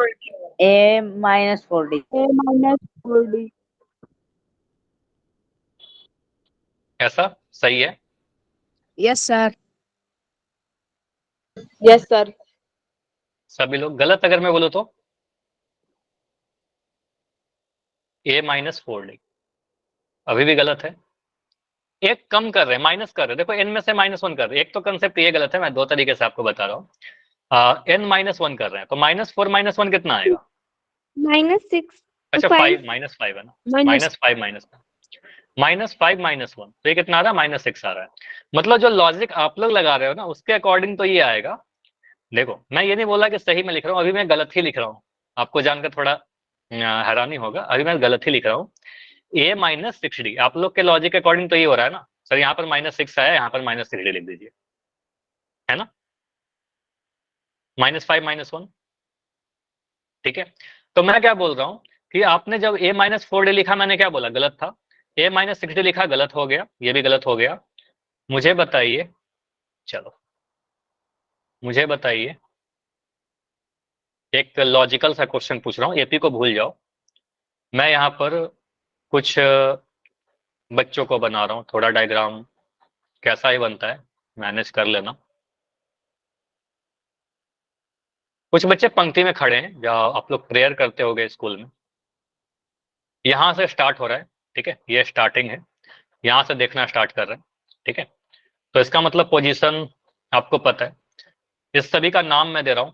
A-4D। A minus 4D ऐसा सही है? yes sir yes sir. सभी लोग गलत अगर मैं बोलूं तो A-4D अभी भी गलत है, एक कम कर रहे हैं, माइनस कर रहे हैं, देखो n में से -1 कर रहे हैं, एक तो कंसेप्ट ये गलत है, मैं दो तरीके से आपको बता रहा हूँ। n-1 कर रहे हैं तो -4 -1 कितना आएगा? -6 अच्छा 5 -5 है ना, minus -5 -1 तो ये कितना आ रहा है? -6 आ रहा है। मतलब जो लॉजिक आप लोग लगा रहे हो ना उसके अकॉर्डिंग तो ये आएगा। देखो मैं ये नहीं बोला कि सही में लिख रहा हूँ, अभी मैं गलत ही लिख रहा हूँ, आपको जानकर थोड़ा हैरानी होगा, अभी मैं गलत ही लिख रहा हूँ। A-6D आप लोग के लॉजिक के अकॉर्डिंग तो ये हो रहा है ना सर, यहाँ पर -6 आया, यहाँ पर -6D लिख दीजिए, है ना, -5 -1, ठीक है। तो मैं क्या बोल रहा हूँ कि आपने जब A-4D लिखा, मैंने क्या बोला? गलत था। A-6D लिखा, गलत हो गया, ये भी गलत हो गया। मुझे बताइए, चलो मुझे बताइए, एक लॉजिकल सा क्वेश्चन पूछ रहा हूँ, एपी को भूल जाओ, मैं यहाँ पर कुछ बच्चों को बना रहा हूँ, थोड़ा डायग्राम कैसा ही बनता है मैनेज कर लेना। कुछ बच्चे पंक्ति में खड़े हैं, जहाँ आप लोग प्रेयर करते होगे स्कूल में, यहाँ से स्टार्ट हो रहा है, ठीक है, ये स्टार्टिंग है, यहाँ से देखना स्टार्ट कर रहे हैं, ठीक है। तो इसका मतलब पोजीशन आपको पता है। इस सभी का नाम मैं दे रहा हूँ,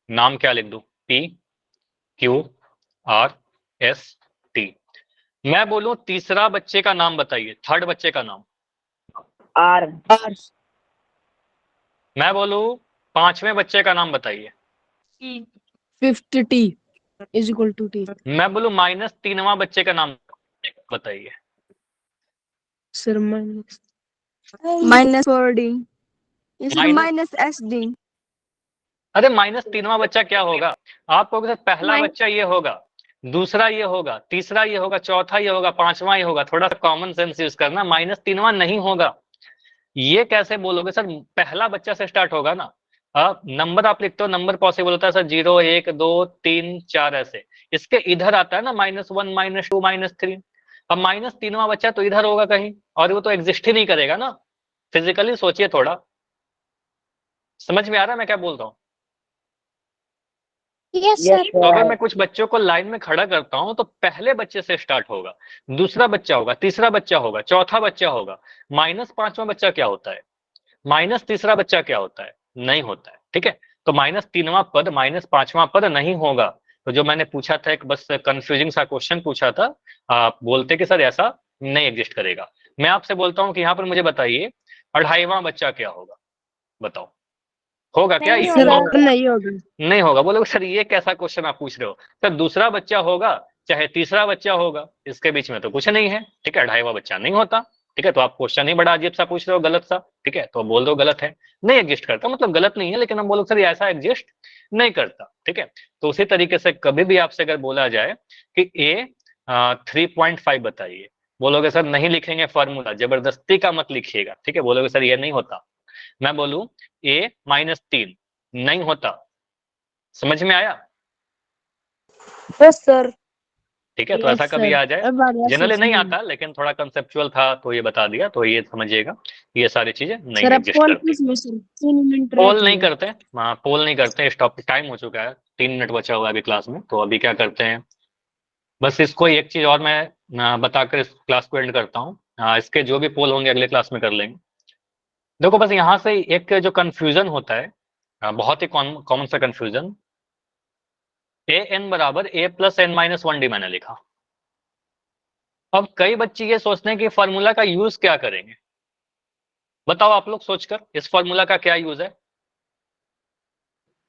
नाम क्या लिख दूं? PQRST। मैं बोलूं तीसरा बच्चे का नाम बताइए, थर्ड बच्चे का नाम। R। मैं बोलूं पांचवें बच्चे का नाम बताइए। fifth T is equal to T मैं बोलूं -3वां बच्चे का नाम बताइए। sir minus 4D is Minus- minus SD अरे -3वां बच्चा क्या होगा? आप कहोगे सर पहला बच्चा ये होगा, दूसरा ये होगा, तीसरा ये होगा, चौथा ये होगा, पांचवा ये होगा, थोड़ा सा कॉमन सेंस यूज करना, -3वां नहीं होगा। ये कैसे बोलोगे सर, पहला बच्चा से स्टार्ट होगा ना। नंबर आप लिखते हो, नंबर पॉसिबल होता है सर 0 1 2 3 4 ऐसे, इसके इधर आता है ना -1 -2 -3। अब -3वां बच्चा तो इधर होगा कहीं, और वो तो एग्जिस्ट ही नहीं करेगा ना। फिजिकली सोचिए थोड़ा, समझ में आ रहा है मैं क्या बोल रहा हूँ? Yes, Yes, sir. तो अगर sir. मैं कुछ बच्चों को लाइन में खड़ा करता हूं तो पहले बच्चे से स्टार्ट होगा, दूसरा बच्चा होगा, तीसरा बच्चा होगा, चौथा बच्चा होगा। -5वां बच्चा क्या होता है, -3रा बच्चा क्या होता है, नहीं होता है, ठीक है। तो -3वां पद, -5वां पद नहीं होगा। तो जो मैंने पूछा था, एक बस कंफ्यूजिंग सा क्वेश्चन पूछा था, आप बोलते कि सर ऐसा नहीं एग्जिस्ट करेगा। मैं आपसे बोलता हूं कि यहाँ पर मुझे बताइए 28वां बच्चा क्या होगा, बताओ, होगा क्या नहीं ये? सर होगा। नहीं होगा। नहीं होगा। बोलोगे सर ये कैसा क्वेश्चन आप पूछ रहे हो, सर दूसरा बच्चा होगा चाहे तीसरा बच्चा होगा, इसके बीच में तो कुछ नहीं है, ठीक है, 28वां बच्चा नहीं होता, ठीक है। तो आप क्वेश्चन ही बड़ा अजीब सा पूछ रहे हो, गलत सा, ठीक है, तो बोल दो गलत है, नहीं एग्जिस्ट करता, मतलब गलत नहीं है, लेकिन हम बोलो सर ये ऐसा एग्जिस्ट नहीं करता, ठीक है। तो उसी तरीके से कभी भी आपसे अगर बोला जाए कि ए 3.5 बताइए, बोलोगे सर नहीं लिखेंगे फॉर्मूला, जबरदस्ती का मत लिखिएगा, ठीक है, बोलोगे सर ये नहीं होता। मैं बोलूं a -3 नहीं होता, समझ में आया? Yes sir. ठीक है, तो ऐसा कभी आ जाए, जनरली नहीं आता, लेकिन थोड़ा कंसेप्चुअल था तो ये बता दिया, तो ये समझिएगा ये सारी चीजें नहीं सर अब एग्जिस्ट कॉल करती। में सर 3 मिनट पोल नहीं करते, हाँ पोल नहीं करते, स्टॉप, टाइम हो चुका है, 3 मिनट बचा हुआ है अभी क्लास में, तो अभी क्या करते हैं, बस इसको एक चीज और मैं बताकर इस क्लास को एंड करता हूँ। इसके जो भी पोल होंगे अगले क्लास में कर लेंगे। देखो बस यहाँ से एक जो कंफ्यूजन होता है, बहुत ही कॉमन सा कंफ्यूजन, ए एन बराबर a + n-1d मैंने लिखा। अब कई बच्चे ये सोचते हैं कि फॉर्मूला का यूज क्या करेंगे, बताओ आप लोग सोचकर, इस फॉर्मूला का क्या यूज है?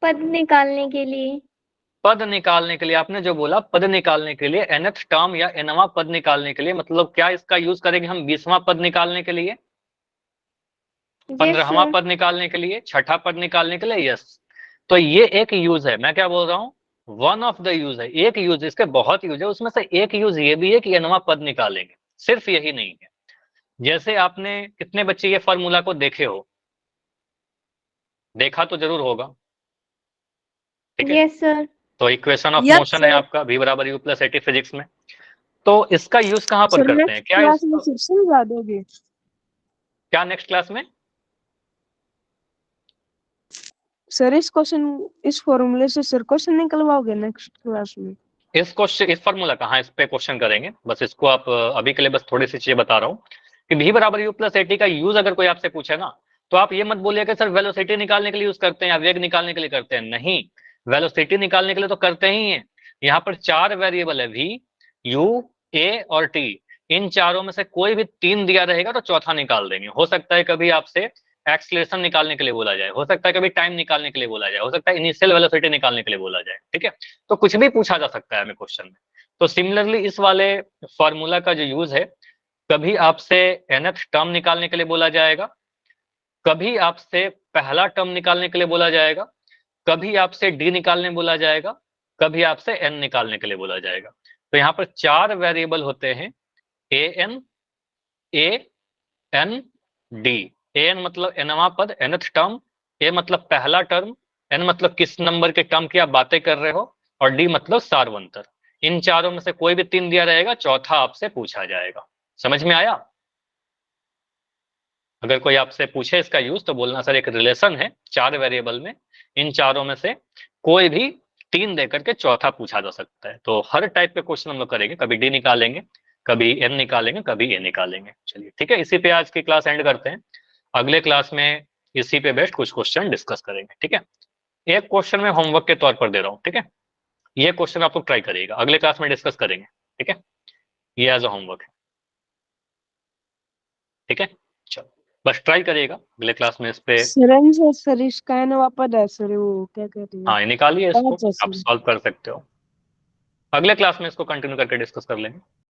पद निकालने के लिए। पद निकालने के लिए, आपने जो बोला पद निकालने के लिए, nth टर्म या nवां पद निकालने के लिए, मतलब क्या इसका यूज करेंगे हम 20वां पद निकालने के लिए, Yes, 15वां sir. पद निकालने के लिए, छठा पद निकालने के लिए? यस। तो ये एक यूज है, मैं क्या बोल रहा हूँ, वन ऑफ द यूज है, एक यूज, इसके बहुत यूज है, उसमें से एक यूज ये भी है कि nवां पद निकालेंगे। सिर्फ यही नहीं है, जैसे आपने कितने बच्चे ये फॉर्मूला को देखे हो, देखा तो जरूर होगा, ठीक है। Yes, sir. तो इक्वेशन ऑफ Yes, मोशन है sir. आपका v = u + at फिजिक्स में। तो इसका यूज कहां पर सर करते हैं, नेक्स्ट क्या क्लास में इसको, फिर समझा दोगे? क्या नेक्स्ट क्लास में? सर इस फॉर्मूले से सर क्वेश्चन निकलवाओगे नेक्स्ट क्लास में? इस क्वेश्चन, इस फॉर्मूला का, हाँ इस पे क्वेश्चन करेंगे, बस इसको आप अभी के लिए बस थोड़ी सी चीजें बता रहा हूँ कि v = u + at का यूज अगर कोई आपसे पूछे ना, तो आप ये मत बोलिए कि सर वेलोसिटी निकालने के लिए यूज करते हैं या वेग निकालने के लिए करते हैं, नहीं, वेलोसिटी निकालने के लिए तो करते ही हैं। यहाँ पर 4 वेरिएबल है, v, u, a और t, इन चारों में से कोई भी 3 दिया रहेगा तो चौथा निकाल देंगे। हो सकता है कभी आपसे एक्सलेशन निकालने के लिए बोला जाए, हो सकता है कभी टाइम निकालने के लिए बोला जाए, हो सकता है इनिशियल वेलोसिटी निकालने के लिए बोला जाए, ठीक है। तो कुछ भी पूछा जा सकता है हमें क्वेश्चन में। तो सिमिलरली इस वाले फॉर्मूला का जो यूज है, कभी आपसे nth टर्म निकालने के लिए बोला जाएगा, कभी आपसे पहला टर्म निकालने के लिए बोला जाएगा, कभी आपसे डी निकालने बोला जाएगा, कभी आपसे एन निकालने के लिए बोला जाएगा। तो यहाँ पर 4 वेरिएबल होते हैं, A N, A N, D. A N मतलब nवां पद, nth टर्म, ए मतलब पहला टर्म, एन मतलब किस नंबर के टर्म की आप बातें कर रहे हो, और डी मतलब सार्वंतर। इन चारों में से कोई भी 3 दिया रहेगा, चौथा आपसे पूछा जाएगा। समझ में आया? अगर कोई आपसे पूछे इसका यूज, तो बोलना सर एक रिलेशन है 4 वेरिएबल में, इन चारों में से कोई भी 3 देकर के चौथा पूछा जा सकता है। तो हर टाइप के क्वेश्चन हम लोग करेंगे, कभी डी निकालेंगे, कभी एन निकालेंगे, कभी ए निकालेंगे। चलिए ठीक है, इसी पे आज की क्लास एंड करते हैं। अगले क्लास में इसी पे बेस्ट कुछ क्वेश्चन डिस्कस करेंगे, ठीक है। एक क्वेश्चन में होमवर्क के तौर पर दे रहा हूँ, ठीक है, ये क्वेश्चन आप लोग ट्राई करिएगा, अगले क्लास में डिस्कस करेंगे, ठीक है, ये एज अ होमवर्क है, ठीक है। चलो बस ट्राई करिएगा, अगले क्लास में इस पे, सर इसका नवा पद है सर, वो क्या कहते हैं? हाँ ये निकालिए इसको, अच्छा आप सर। सॉल्व कर सकते हो। अगले क्लास में इसको कंटिन्यू करके डिस्कस कर लेंगे।